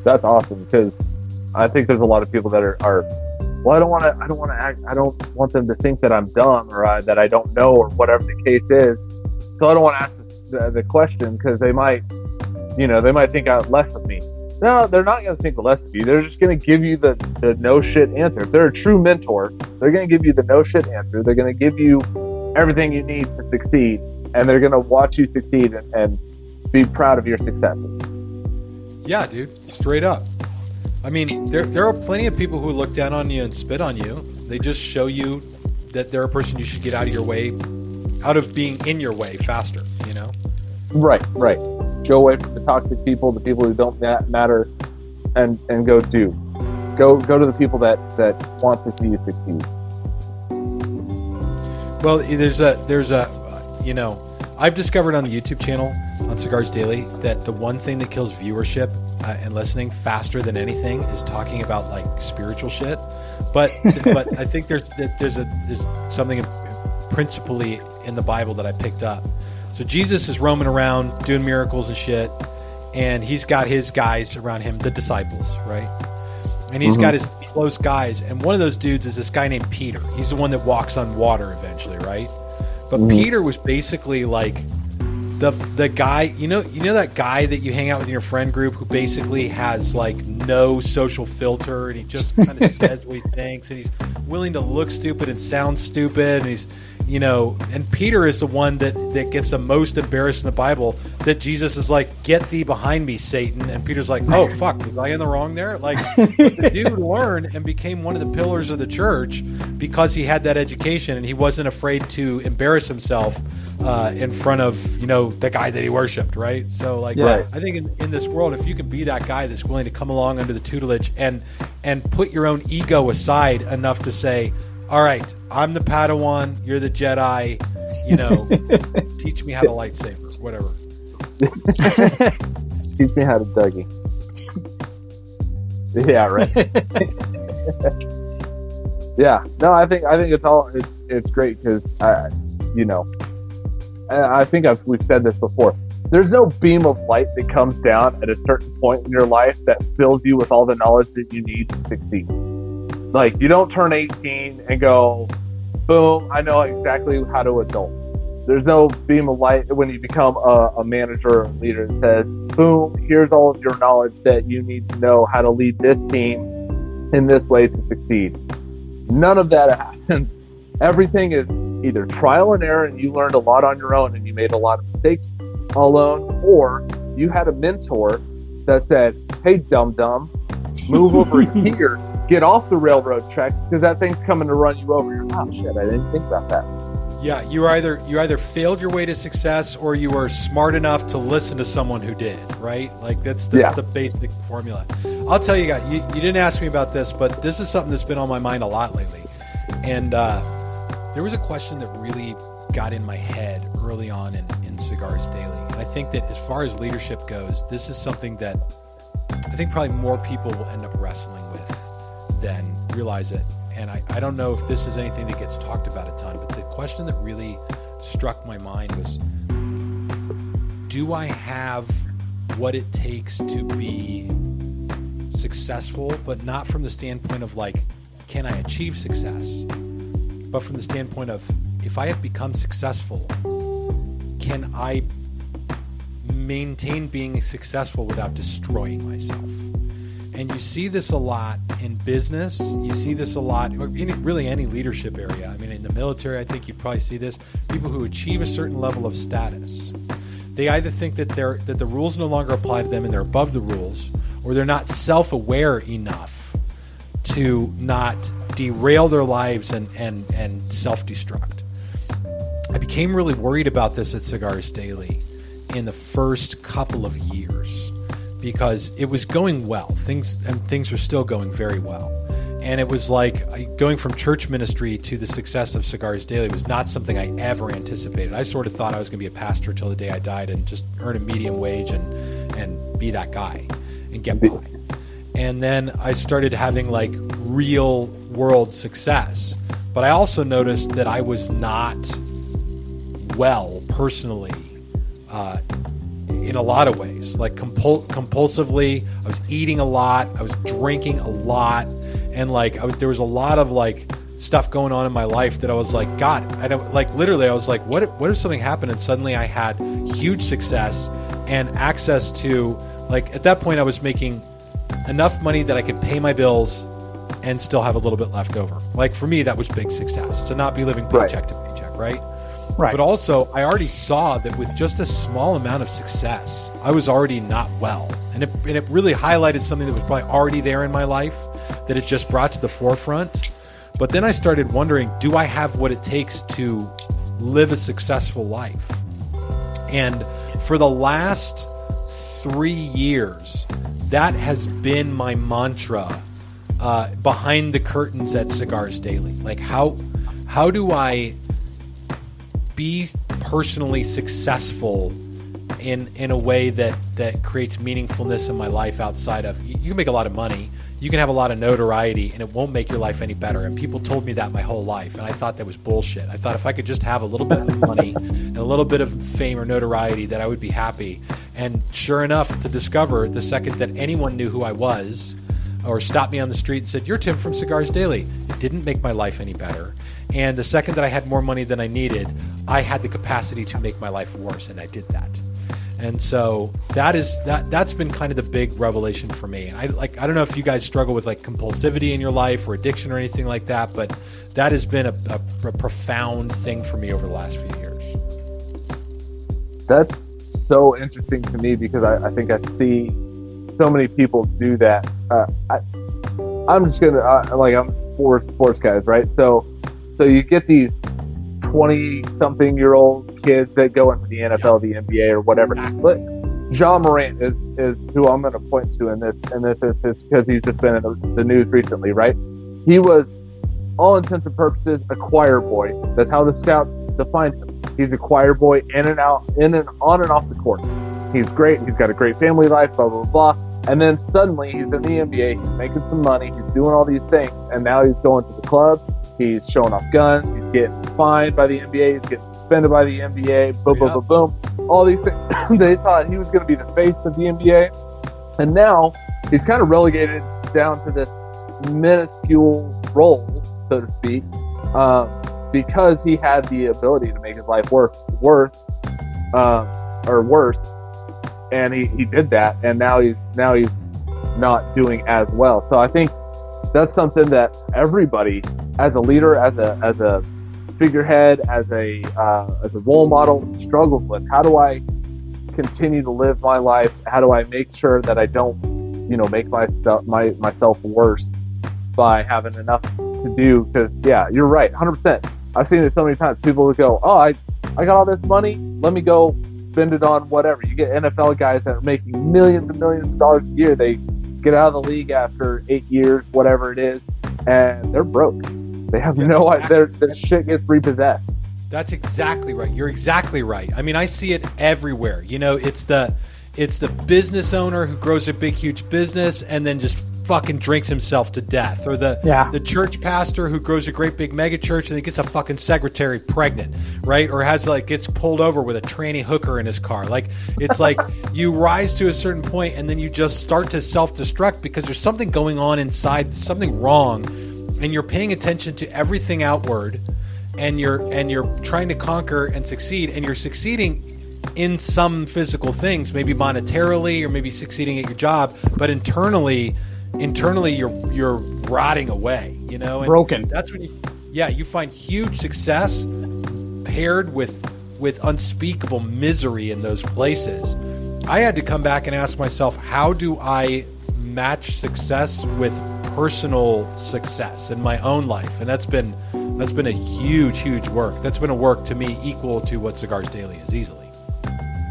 That's awesome, because I think there's a lot of people that are well, I don't want them to think that I'm dumb or that I don't know or whatever the case is. So I don't want to ask the question, because they might think less of me. No, they're not going to think less of you. They're just going to give you the no shit answer. If they're a true mentor, they're going to give you the no shit answer. They're going to give you everything you need to succeed, and they're going to watch you succeed and be proud of your successes. Yeah, dude, straight up. I mean, there are plenty of people who look down on you and spit on you. They just show you that they're a person you should get out of your way, out of being in your way faster, you know? Right. Go away from the toxic people, the people who don't matter, and go do. Go to the people that want to see you succeed. Well, there's a you know, I've discovered on the YouTube channel on Cigars Daily that the one thing that kills viewership and listening faster than anything is talking about like spiritual shit. But I think there's something principally in the Bible that I picked up. So Jesus is roaming around doing miracles and shit, and he's got his guys around him, the disciples, right? And he's got his close guys, and one of those dudes is this guy named Peter. He's the one that walks on water eventually, right? But Peter was basically like the guy, you know that guy that you hang out with in your friend group who basically has like no social filter, and he just kind of says what he thinks, and he's willing to look stupid and sound stupid, and he's, you know, and Peter is the one that gets the most embarrassed in the Bible, that Jesus is like, "Get thee behind me, Satan." And Peter's like, "Oh, fuck, was I in the wrong there?" Like, but the dude learned and became one of the pillars of the church because he had that education, and he wasn't afraid to embarrass himself in front of, you know, the guy that he worshipped, right? So, like, Yeah. I think in this world, if you can be that guy that's willing to come along under the tutelage and put your own ego aside enough to say, all right, I'm the Padawan, you're the Jedi, you know, teach me how to lightsaber, whatever. Teach me how to Dougie. Yeah, right. Yeah, no, I think it's great, because I think we've said this before. There's no beam of light that comes down at a certain point in your life that fills you with all the knowledge that you need to succeed. Like, you don't turn 18 and go, boom, I know exactly how to adult. There's no beam of light when you become a manager or a leader that says, boom, here's all of your knowledge that you need to know how to lead this team in this way to succeed. None of that happens. Everything is either trial and error, and you learned a lot on your own and you made a lot of mistakes alone, or you had a mentor that said, hey, dum-dum, move over here, get off the railroad tracks, because that thing's coming to run you over. You're, oh shit, I didn't think about that. Yeah, you either failed your way to success, or you were smart enough to listen to someone who did, right? Like, that's the basic formula. I'll tell you guys, you didn't ask me about this, but this is something that's been on my mind a lot lately. And there was a question that really got in my head early on in Cigars Daily. And I think that as far as leadership goes, this is something that I think probably more people will end up wrestling with than realize it. And I don't know if this is anything that gets talked about a ton, but the question that really struck my mind was, do I have what it takes to be successful, but not from the standpoint of like, can I achieve success? But from the standpoint of, if I have become successful, can I maintain being successful without destroying myself? And you see this a lot in business. You see this a lot, or really any leadership area. I mean, in the military, I think you probably see this. People who achieve a certain level of status, they either think that the rules no longer apply to them and they're above the rules, or they're not self-aware enough to not derail their lives and self-destruct. I became really worried about this at Cigars Daily in the first couple of years, because it was going well. Things are still going very well. And it was like going from church ministry to the success of Cigars Daily was not something I ever anticipated. I sort of thought I was going to be a pastor till the day I died and just earn a medium wage and be that guy and get by. And then I started having like real world success. But I also noticed that I was not well personally in a lot of ways, like compulsively. I was eating a lot. I was drinking a lot. And like, there was a lot of like stuff going on in my life that I was like, God, I don't like, literally, I was like, what if something happened and suddenly I had huge success and access to, like, at that point I was making enough money that I could pay my bills and still have a little bit left over. Like, for me, that was big success, to not be living paycheck to paycheck, right? Right. But also, I already saw that with just a small amount of success, I was already not well. And it really highlighted something that was probably already there in my life that it just brought to the forefront. But then I started wondering, do I have what it takes to live a successful life? And for the last 3 years, that has been my mantra behind the curtains at Cigars Daily. Like, how do I be personally successful in a way that creates meaningfulness in my life outside of, you can make a lot of money, you can have a lot of notoriety, and it won't make your life any better. And people told me that my whole life, and I thought that was bullshit. I thought if I could just have a little bit of money and a little bit of fame or notoriety, that I would be happy. And sure enough, to discover the second that anyone knew who I was or stopped me on the street and said, "You're Tim from Cigars Daily," it didn't make my life any better. And the second that I had more money than I needed, I had the capacity to make my life worse, and I did that. And so that's been kind of the big revelation for me. And I don't know if you guys struggle with like compulsivity in your life or addiction or anything like that, but that has been a profound thing for me over the last few years. That's so interesting to me because I think I see so many people do that. I'm just gonna I'm sports guys, right? So you get these 20-something-year-old kids that go into the NFL, the NBA, or whatever. But John Morant is who I'm going to point to in this is because he's just been in the news recently, right? He was, all intents and purposes, a choir boy. That's how the scouts defined him. He's a choir boy in and on and off the court. He's great. He's got a great family life, blah, blah, blah. And then suddenly he's in the NBA. He's making some money. He's doing all these things. And now he's going to the club. He's showing off guns. He's getting fined by the NBA. He's getting suspended by the NBA. Boom, boom, boom, boom. All these things. They thought he was going to be the face of the NBA. And now he's kind of relegated down to this minuscule role, so to speak, because he had the ability to make his life worse. And he did that. And now he's not doing as well. So I think that's something that everybody, as a leader, as a figurehead, as a role model, struggles with. How do I continue to live my life? How do I make sure that I don't, make myself worse by having enough to do? Because yeah, you're right, 100%. I've seen it so many times. People would go, "Oh, I got all this money. Let me go spend it on whatever." You get NFL guys that are making millions and millions of dollars a year. They get out of the league after 8 years, whatever it is, and they're broke. They have no idea. Their shit gets repossessed. That's exactly right. You're exactly right. I mean, I see it everywhere. It's the business owner who grows a big, huge business and then just fucking drinks himself to death, or the church pastor who grows a great big mega church and then gets a fucking secretary pregnant, right? Or gets pulled over with a tranny hooker in his car. Like, it's like you rise to a certain point and then you just start to self-destruct because there's something going on inside, something wrong, and you're paying attention to everything outward, and you're trying to conquer and succeed, and you're succeeding in some physical things, maybe monetarily or maybe succeeding at your job, but internally you're rotting away, and broken. That's when you find huge success paired with unspeakable misery in those places. I had to come back and ask myself, how do I match success with personal success in my own life? And that's been a huge work. That's been a work to me equal to what Cigars Daily is easily.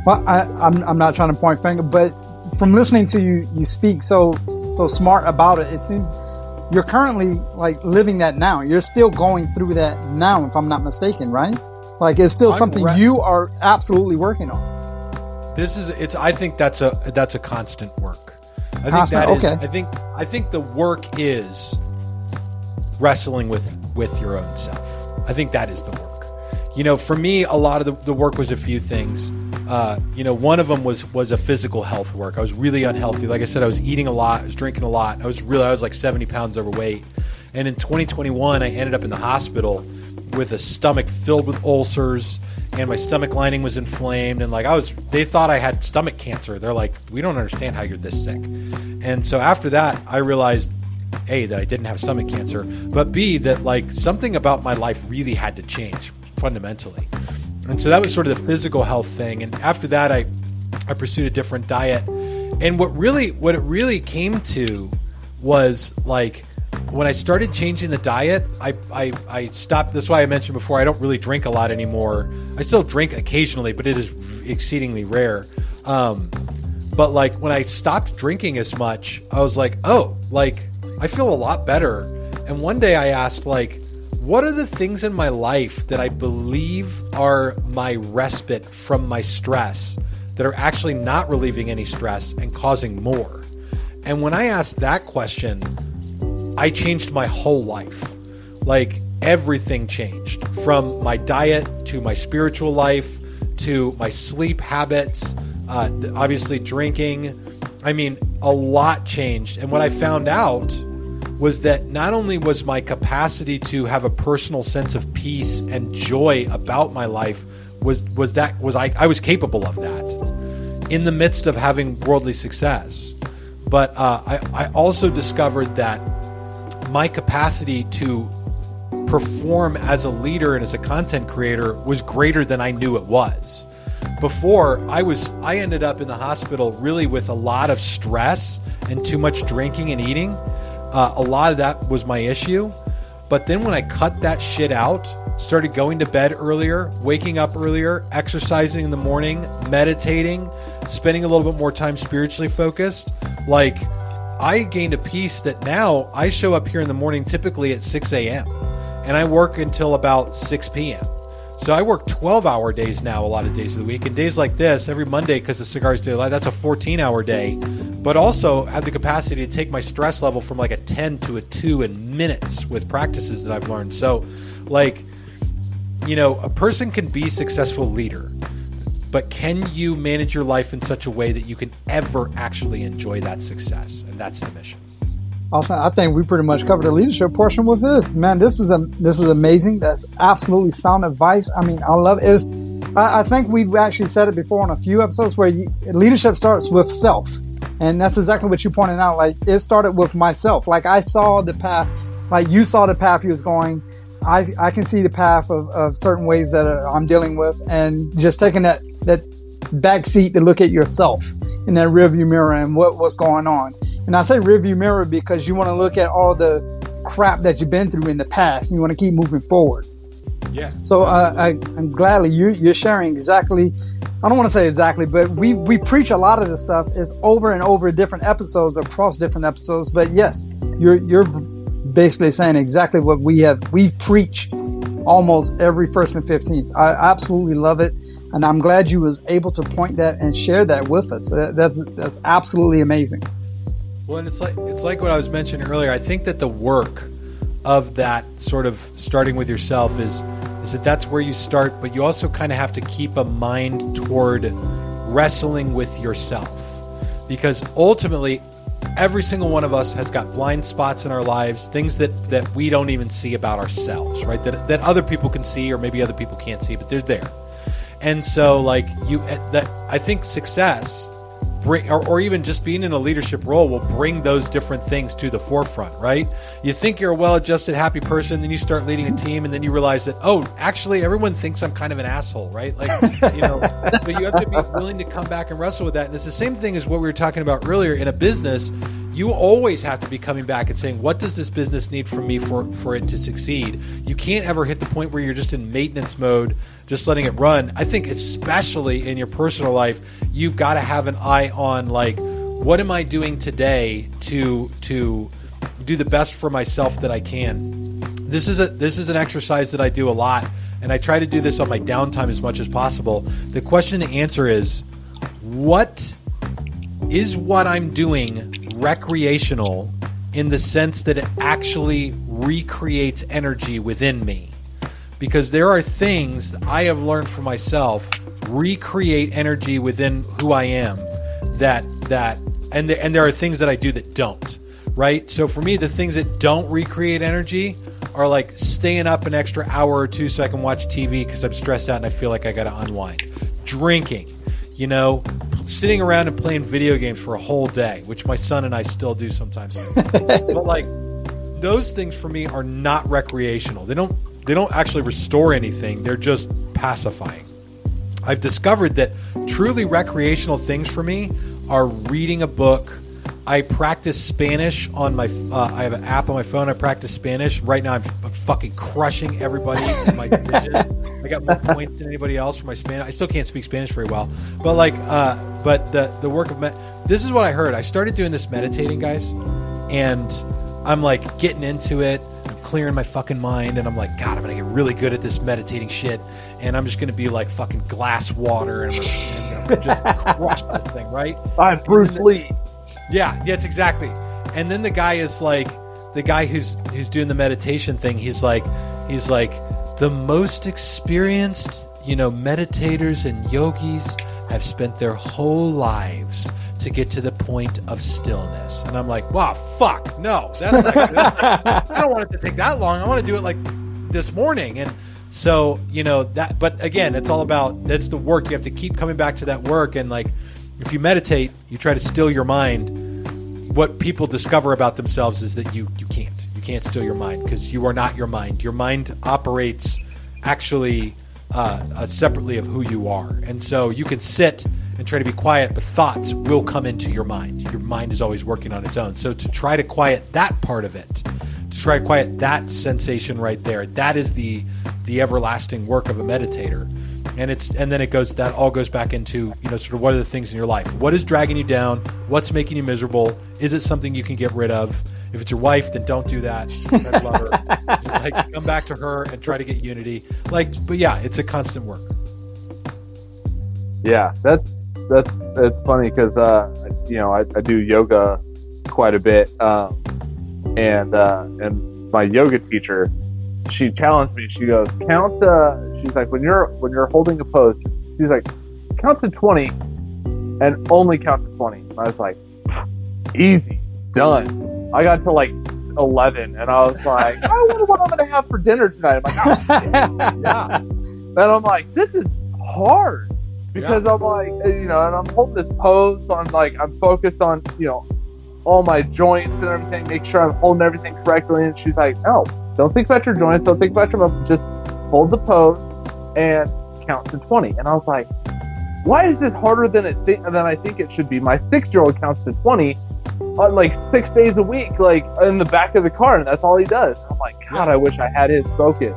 Well, I'm not trying to point finger, but from listening to you speak so smart about it, it seems you're currently like living that now. You're still going through that now, if I'm not mistaken, right? Like, it's still something you are absolutely working on. I think that's a constant work. I think the work is wrestling with your own self. I think that is the work. For me, a lot of the work was a few things. One of them was a physical health work. I was really unhealthy. Like I said, I was eating a lot. I was drinking a lot. I was like 70 pounds overweight. And in 2021, I ended up in the hospital with a stomach filled with ulcers, and my stomach lining was inflamed. And they thought I had stomach cancer. They're like, we don't understand how you're this sick. And so after that, I realized, A, that I didn't have stomach cancer, but B, that something about my life really had to change fundamentally. And so that was sort of the physical health thing. And after that, I pursued a different diet. And what it really came to was when I started changing the diet, I stopped. That's why I mentioned before, I don't really drink a lot anymore. I still drink occasionally, but it is exceedingly rare. But when I stopped drinking as much, I was like, I feel a lot better. And one day I asked, what are the things in my life that I believe are my respite from my stress that are actually not relieving any stress and causing more? And when I asked that question, I changed my whole life. Everything changed, from my diet to my spiritual life to my sleep habits, obviously drinking. I mean, a lot changed. And what I found out was that not only was my capacity to have a personal sense of peace and joy about my life I was capable of that in the midst of having worldly success. But I also discovered that my capacity to perform as a leader and as a content creator was greater than I knew it was. Before, I ended up in the hospital really with a lot of stress and too much drinking and eating. A lot of that was my issue. But then when I cut that shit out, started going to bed earlier, waking up earlier, exercising in the morning, meditating, spending a little bit more time spiritually focused, I gained a peace that now I show up here in the morning typically at 6 a.m. and I work until about 6 p.m. So I work 12-hour days now a lot of days of the week. And days like this, every Monday, because the Cigars Daily Live, that's a 14-hour day. But also have the capacity to take my stress level from a 10 to a 2 in minutes with practices that I've learned. So, a person can be a successful leader, but can you manage your life in such a way that you can ever actually enjoy that success? And that's the mission. I think we pretty much covered the leadership portion with this. Man, this is amazing. That's absolutely sound advice. I mean, I love it. I think we've actually said it before on a few episodes where leadership starts with self. And that's exactly what you pointed out. It started with myself. I saw the path, you saw the path you was going. I can see the path of certain ways that I'm dealing with, and just taking that back seat to look at yourself in that rearview mirror and what's going on. And I say rearview mirror because you want to look at all the crap that you've been through in the past, and you want to keep moving forward. Yeah. So I'm gladly you're sharing exactly. I don't want to say exactly, but we preach a lot of this stuff. It's over and over different episodes across different episodes. But yes, you're basically saying exactly what we preach almost every 1st and 15th. I absolutely love it. And I'm glad you was able to point that and share that with us. That's absolutely amazing. Well, and it's like what I was mentioning earlier. I think that the work of that sort of starting with yourself is that's where you start, but you also kind of have to keep a mind toward wrestling with yourself, because ultimately every single one of us has got blind spots in our lives, things that we don't even see about ourselves, right? That other people can see, or maybe other people can't see, but they're there. And so I think success or even just being in a leadership role will bring those different things to the forefront, right? You think you're a well-adjusted, happy person, then you start leading a team, and then you realize that, actually everyone thinks I'm kind of an asshole, right? But you have to be willing to come back and wrestle with that. And it's the same thing as what we were talking about earlier. In a business, you always have to be coming back and saying, what does this business need from me for it to succeed? You can't ever hit the point where you're just in maintenance mode, just letting it run. I think especially in your personal life, you've got to have an eye on what am I doing today to do the best for myself that I can. This is an exercise that I do a lot, and I try to do this on my downtime as much as possible. The question to answer is, what I'm doing recreational in the sense that it actually recreates energy within me? Because there are things that I have learned for myself recreate energy within who I am and there are things that I do that don't, right? So for me, the things that don't recreate energy are like staying up an extra hour or two so I can watch TV because I'm stressed out and I feel like I got to unwind. Drinking, sitting around and playing video games for a whole day, which my son and I still do sometimes. But like those things for me are not recreational. They don't actually restore anything. They're just pacifying. I've discovered that truly recreational things for me are reading a book. I practice Spanish on my. I have an app on my phone. I practice Spanish. Right now, I'm fucking crushing everybody in my division. I got more points than anybody else for my Spanish. I still can't speak Spanish very well, but the work of this is what I heard. I started doing this meditating, guys, and I'm like getting into it. I'm clearing my fucking mind, and I'm like, God, I'm gonna get really good at this meditating shit, and I'm just gonna be like fucking glass water, and I'm gonna just crush this thing, right? I'm Bruce Lee. Yeah, yes, exactly. And then the guy is like, the guy who's doing the meditation thing, he's like, the most experienced, meditators and yogis have spent their whole lives to get to the point of stillness. And I'm like, wow, fuck, no. That's not good. I don't want it to take that long. I want to do it like this morning. And so, but again, it's all about, that's the work. You have to keep coming back to that work. And like, if you meditate, you try to still your mind. What people discover about themselves is that you can't still your mind because you are not your mind. Your mind operates actually separately of who you are. And so you can sit and try to be quiet, but thoughts will come into your mind. Your mind is always working on its own. So to try to quiet that part of it, to try to quiet that sensation right there, that is the everlasting work of a meditator. And then that all goes back into, sort of what are the things in your life? What is dragging you down? What's making you miserable? Is it something you can get rid of? If it's your wife, then don't do that. Try to love her. Just, come back to her and try to get unity. But yeah, it's a constant work. Yeah, that's funny because I do yoga quite a bit, and my yoga teacher, she challenged me. She goes, count. She's like, when you're holding a pose, she's like, count to 20, and only count to 20. And I was like, easy, done. I got to like 11, and I was like, I wonder what I'm gonna have for dinner tonight. I'm like, oh, yeah. And I'm like, this is hard because I'm like, and I'm holding this pose, so I'm focused on all my joints and everything, make sure I'm holding everything correctly. And she's like, no. Don't think about your joints. Don't think about your muscles. Just hold the pose and count to 20. And I was like, why is this harder than I think it should be? My 6-year-old counts to 20 on like 6 days a week, like in the back of the car, and that's all he does. And I'm like, God, I wish I had his focus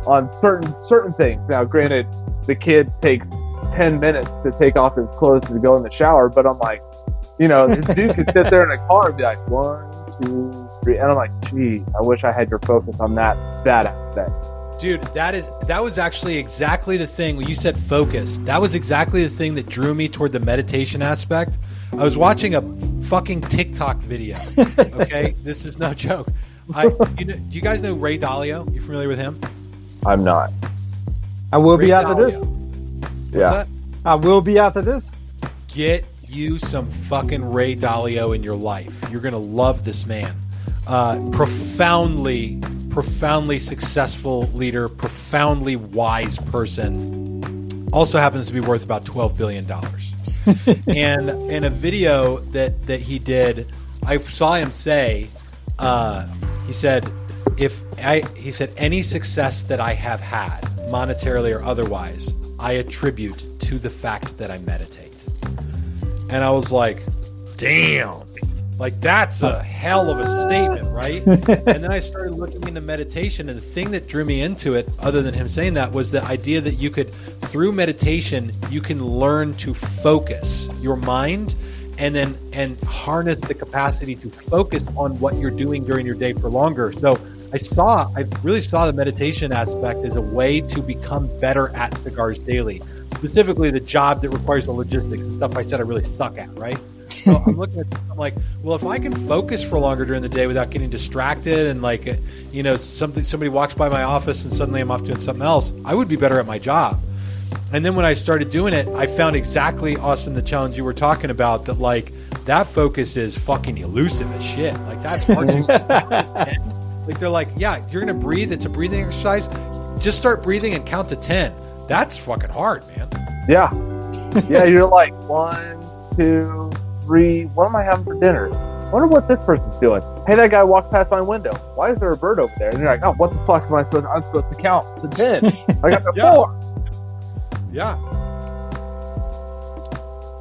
on certain things. Now, granted, the kid takes 10 minutes to take off his clothes to go in the shower, but I'm like, this dude could sit there in a car and be like, 1, 2, 3, and I'm like, gee, I wish I had your focus on that aspect. Dude, that was actually exactly the thing when you said focus. That was exactly the thing that drew me toward the meditation aspect. I was watching a fucking TikTok video. Okay, this is no joke. Do you guys know Ray Dalio? You familiar with him? I'm not. I will Ray be after Dalio. this. What's Yeah. that? I will be after this. Get you some fucking Ray Dalio in your life. You're gonna love this man. Profoundly successful leader, profoundly wise person. Also happens to be worth about $12 billion. And in a video that he did, I saw him say, he said, any success that I have had, monetarily or otherwise, I attribute to the fact that I meditate. And I was like, damn. Like, that's a hell of a statement, right? And then I started looking into meditation, and the thing that drew me into it, other than him saying that, was the idea that you could, through meditation, you can learn to focus your mind and harness the capacity to focus on what you're doing during your day for longer. So I really saw the meditation aspect as a way to become better at Cigars Daily, specifically the job that requires the logistics and stuff I said I really suck at, right? So I'm looking at this, I'm like, well, if I can focus for longer during the day without getting distracted and somebody walks by my office and suddenly I'm off doing something else, I would be better at my job. And then when I started doing it, I found exactly, Austin, the challenge you were talking about, that like that focus is fucking elusive as shit. Like that's hard to like they're like, yeah, you're going to breathe. It's a breathing exercise. Just start breathing and count to 10. That's fucking hard, man. Yeah. Yeah, you're like 1, 2, 3. What am I having for dinner? I wonder what this person's doing. Hey, that guy walked past my window. Why is there a bird over there? And you're like, oh, what the fuck am I supposed to? I'm supposed to count to 10. I got the 4. Yeah.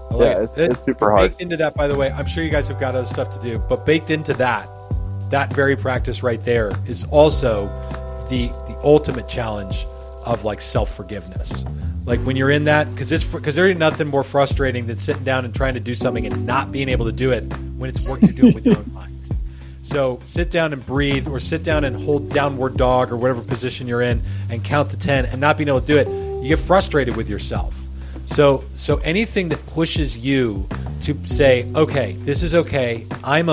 I like it's super hard. Baked into that, by the way, I'm sure you guys have got other stuff to do, but baked into that very practice right there is also the ultimate challenge of like self-forgiveness. Like when you're in that, because there ain't nothing more frustrating than sitting down and trying to do something and not being able to do it when it's work you're doing with your own mind. So sit down and breathe, or sit down and hold downward dog or whatever position you're in and count to 10 and not being able to do it. You get frustrated with yourself. So anything that pushes you to say, okay, this is okay, I'm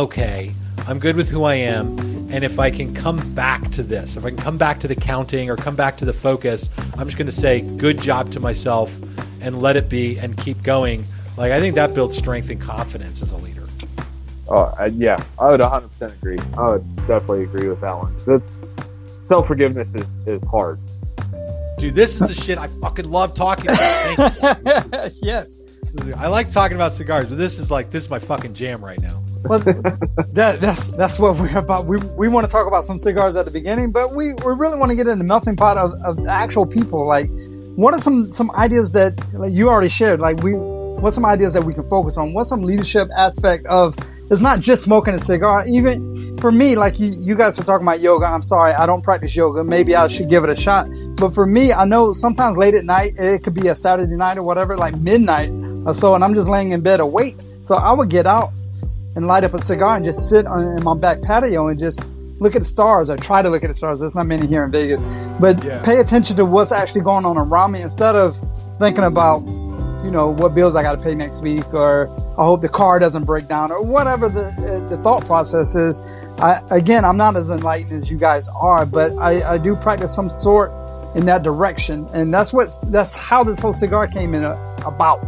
good with who I am, and if I can come back to this, if I can come back to the counting or come back to the focus, I'm just going to say good job to myself and let it be and keep going. Like I think that builds strength and confidence as a leader. Oh, yeah, I would 100% agree. I would definitely agree with that one. Self-forgiveness is hard. Dude, this is the shit I fucking love talking about. Thank you. Yes. I like talking about cigars, but this is my fucking jam right now. Well, that's what we're about. We want to talk about some cigars at the beginning, but we really want to get in the melting pot of the actual people. Like, what are some ideas that like, you already shared? Like, what's some ideas that we can focus on? What's some leadership aspect of? It's not just smoking a cigar. Even for me, like you guys were talking about yoga. I'm sorry, I don't practice yoga. Maybe I should give it a shot. But for me, I know sometimes late at night, it could be a Saturday night or whatever, like midnight or so, and I'm just laying in bed awake. So I would get out and light up a cigar and just sit in my back patio and just look at the stars, or try to look at the stars. There's not many here in Vegas, but pay attention to what's actually going on around me instead of thinking about, what bills I got to pay next week, or I hope the car doesn't break down, or whatever the thought process is. I'm not as enlightened as you guys are, but I do practice some sort in that direction. And that's how this whole cigar came in about.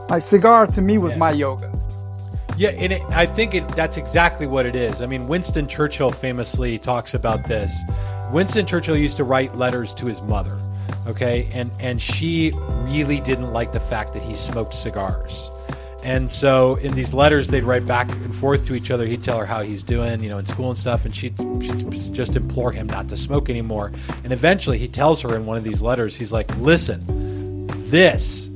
Like, cigar to me was my yoga. Yeah, and I think that's exactly what it is. I mean, Winston Churchill famously talks about this. Winston Churchill used to write letters to his mother, okay? And she really didn't like the fact that he smoked cigars. And so in these letters, they'd write back and forth to each other. He'd tell her how he's doing, in school and stuff, and she'd just implore him not to smoke anymore. And eventually he tells her in one of these letters, he's like, listen, this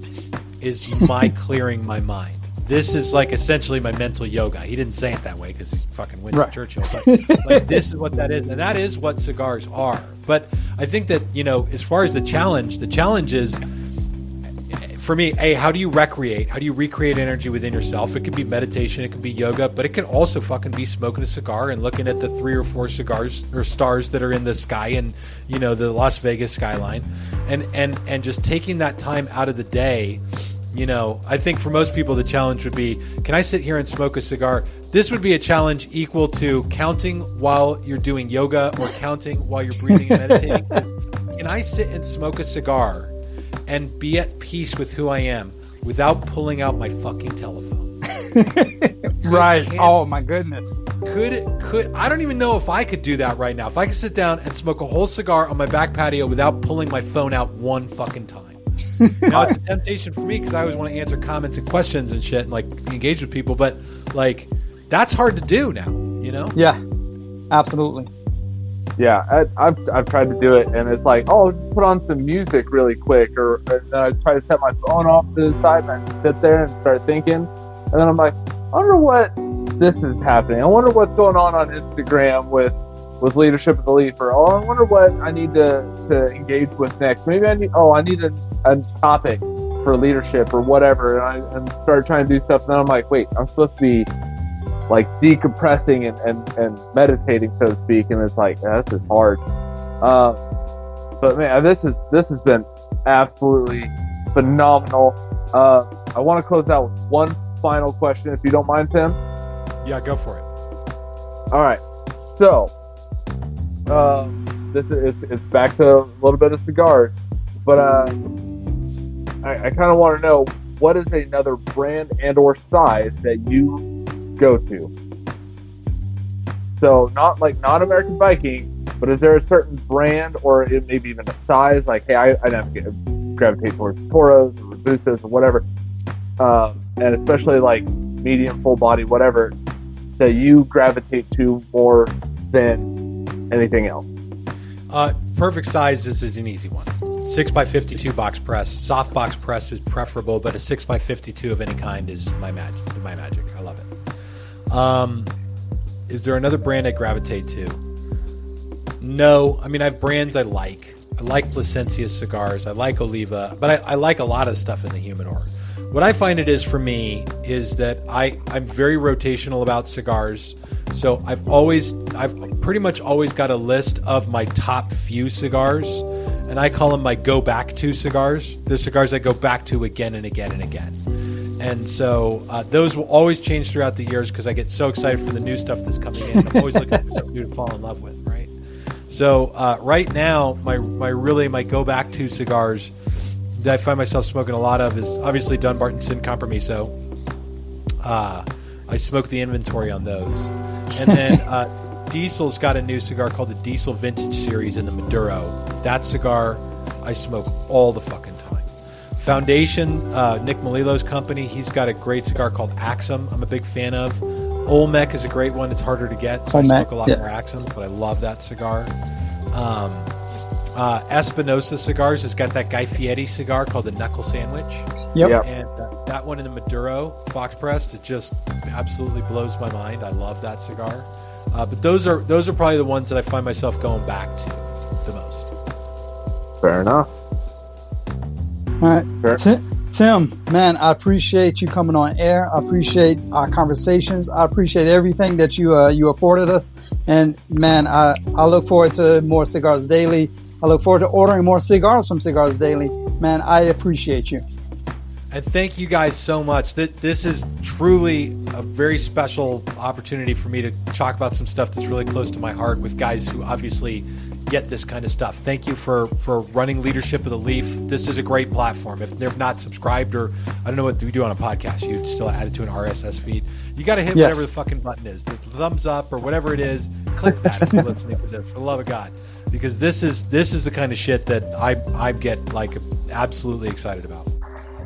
is my clearing my mind. This is like essentially my mental yoga. He didn't say it that way because he's fucking Winston Churchill. But like, this is what that is. And that is what cigars are. But I think that, as far as the challenge is, for me, how do you recreate? How do you recreate energy within yourself? It could be meditation. It could be yoga. But it can also fucking be smoking a cigar and looking at the 3 or 4 cigars or stars that are in the sky and, the Las Vegas skyline. And just taking that time out of the day. I think for most people, the challenge would be, can I sit here and smoke a cigar? This would be a challenge equal to counting while you're doing yoga or counting while you're breathing and meditating. Can I sit and smoke a cigar and be at peace with who I am without pulling out my fucking telephone? Right. Oh my goodness. I don't even know if I could do that right now. If I could sit down and smoke a whole cigar on my back patio without pulling my phone out one fucking time. Now it's a temptation for me because I always want to answer comments and questions and shit and like engage with people, but like that's hard to do now, Yeah, absolutely. Yeah, I've tried to do it, and it's like, oh, just put on some music really quick, or I try to set my phone off to the side, and I sit there and start thinking, and then I'm like, I wonder what this is happening. I wonder what's going on Instagram with Leadership of the Leaf, or I wonder what I need to engage with next. Maybe I need a topic for leadership or whatever, and start trying to do stuff. And then I'm like, wait, I'm supposed to be like decompressing and meditating, so to speak. And it's like, this is hard. But man, this has been absolutely phenomenal. I want to close out with one final question, if you don't mind, Tim. Yeah, go for it. All right, so. It's back to a little bit of cigars, but I kind of want to know, what is another brand and or size that you go to? So not American Viking, but is there a certain brand or maybe even a size? Like, hey, I'd have to gravitate towards Toros or Robustas or whatever, and especially like medium, full body, whatever, that you gravitate to more than anything else. Perfect size. This is an easy one. 6x52 box press. Soft box press is preferable, but a 6x52 of any kind is my magic. I love it. Is there another brand I gravitate to? No. I mean, I have brands I like. I like Plasencia cigars. I like Oliva, but I like a lot of stuff in the humidor. What I find it is for me is that I'm very rotational about cigars. So I've pretty much always got a list of my top few cigars, and I call them my go back to cigars. The cigars I go back to again and again and again. And so those will always change throughout the years because I get so excited for the new stuff that's coming in. I'm always looking for something new to fall in love with, right? So right now, my go back to cigars that I find myself smoking a lot of is obviously Dunbarton Sin Compromiso. I smoke the inventory on those. And then Diesel's got a new cigar called the Diesel Vintage Series in the Maduro. That cigar I smoke all the fucking time. Foundation, Nick Malilo's company, he's got a great cigar called Axum I'm a big fan of. Olmec is a great one. It's harder to get, so Olmec, I smoke a lot more Axums, but I love that cigar. Espinosa Cigars has got that Guy Fieri cigar called the Knuckle Sandwich. Yep. And that one in the Maduro, box pressed, it just absolutely blows my mind. I love that cigar. But those are probably the ones that I find myself going back to the most. Fair enough. All right. Sure. Tim, man, I appreciate you coming on air. I appreciate our conversations. I appreciate everything that you afforded us. And man, I look forward to more Cigars Daily. I look forward to ordering more cigars from Cigars Daily. Man, I appreciate you. And thank you guys so much. This is truly a very special opportunity for me to talk about some stuff that's really close to my heart with guys who obviously get this kind of stuff. Thank you for running Leadership of the Leaf. This is a great platform. If they're not subscribed, or I don't know what we do on a podcast, you'd still add it to an RSS feed. You got to hit whatever the fucking button is, the thumbs up or whatever it is. Click that if you're listening to this, for the love of God, because this is the kind of shit that I get like absolutely excited about.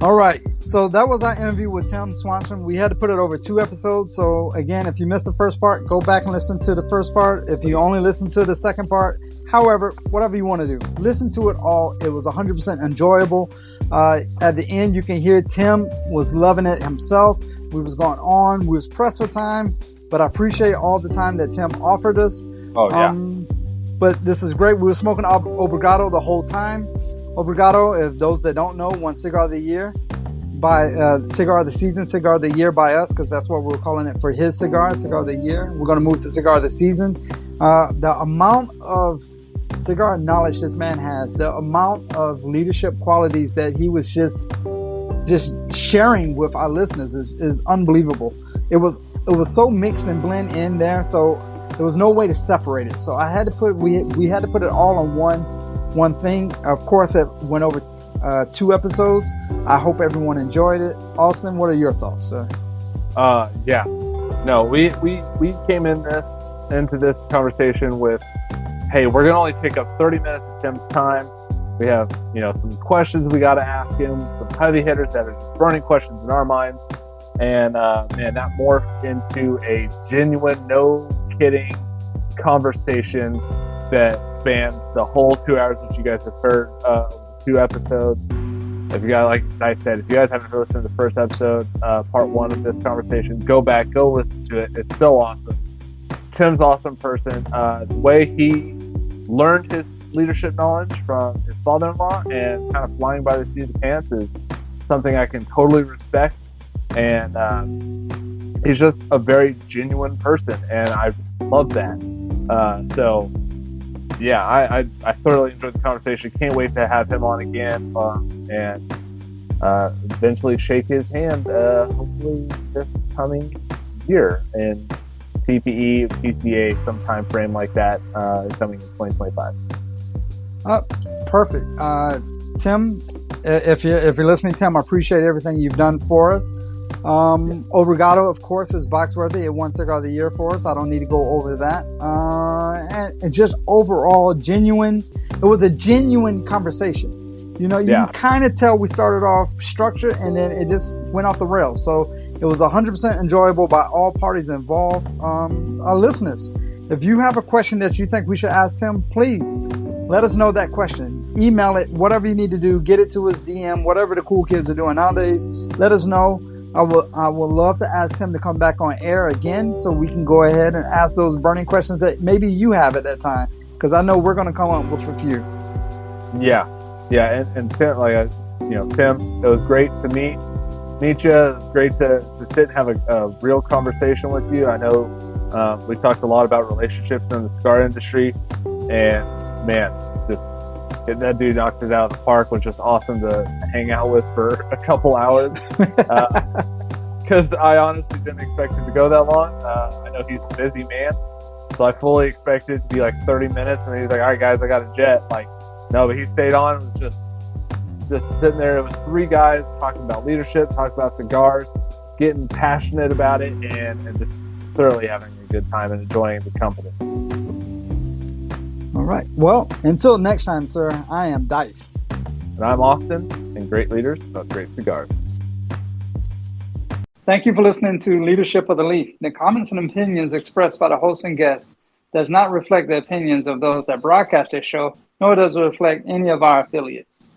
All right. So that was our interview with Tim Swanson. We had to put it over 2 episodes. So again, if you missed the first part, go back and listen to the first part. If you only listen to the second part, however, whatever you want to do, listen to it all. It was 100% enjoyable. At the end, you can hear Tim was loving it himself. We was going on. We was pressed for time, but I appreciate all the time that Tim offered us. Oh, yeah. But this is great. We were smoking Obrigado the whole time. Obrigado, if those that don't know, won Cigar of the Year by Cigar of the Season, Cigar of the Year by us, because that's what we're calling it for his cigar, Cigar of the Year. We're going to move to Cigar of the Season. The amount of cigar knowledge this man has, the amount of leadership qualities that he was just sharing with our listeners is unbelievable. It was so mixed and blend in there, so there was no way to separate it. So I had to put we had to put it all on one thing. Of course, it went over 2 episodes. I hope everyone enjoyed it. Austin, what are your thoughts, sir? Yeah. No, we came into this conversation with, hey, we're gonna only take up 30 minutes of Tim's time. We have, some questions we got to ask him, some heavy hitters that are just burning questions in our minds, and man, that morphed into a genuine, no kidding conversation that spanned the whole 2 hours that you guys have heard, 2 episodes. If you guys, like I said, if you guys haven't listened to the first episode, part 1 of this conversation, go back, go listen to it. It's so awesome. Tim's an awesome person. The way he learned his leadership knowledge from his father-in-law and kind of flying by the seat of the pants is something I can totally respect. And he's just a very genuine person, and I love that. So yeah, I thoroughly enjoyed the conversation. Can't wait to have him on again, and eventually shake his hand, hopefully this coming year in TPE, PCA, some time frame like that, coming in 2025. Perfect. Tim, if you're listening, Tim, I appreciate everything you've done for us. Obrigado, of course, is Boxworthy. It won Cigar of the Year for us. I don't need to go over that. And just overall genuine. It was a genuine conversation. You know, you can kind of tell we started off structured and then it just went off the rails. So it was 100% enjoyable by all parties involved. Our listeners, if you have a question that you think we should ask Tim, please let us know that question. Email it, whatever you need to do, get it to us, DM, whatever the cool kids are doing nowadays. Let us know. I would love to ask Tim to come back on air again so we can go ahead and ask those burning questions that maybe you have at that time. Because I know we're going to come up with a few. Yeah. And Tim, Tim, it was great to meet you. It was great to sit and have a real conversation with you. I know we talked a lot about relationships in the cigar industry, and man, just that dude knocked it out of the park. Was just awesome to hang out with for a couple hours. Because I honestly didn't expect it to go that long. I know he's a busy man, so I fully expected it to be like 30 minutes, and he's like, "All right, guys, I got a jet." Like, no, but he stayed on. It was just sitting there. It was three guys talking about leadership, talking about cigars, getting passionate about it, and just thoroughly having a good time and enjoying the company. All right. Well, until next time, sir, I am Dice. And I'm Austin, and great leaders about great cigars. Thank you for listening to Leadership of the Leaf. The comments and opinions expressed by the host and guests does not reflect the opinions of those that broadcast this show, nor does it reflect any of our affiliates.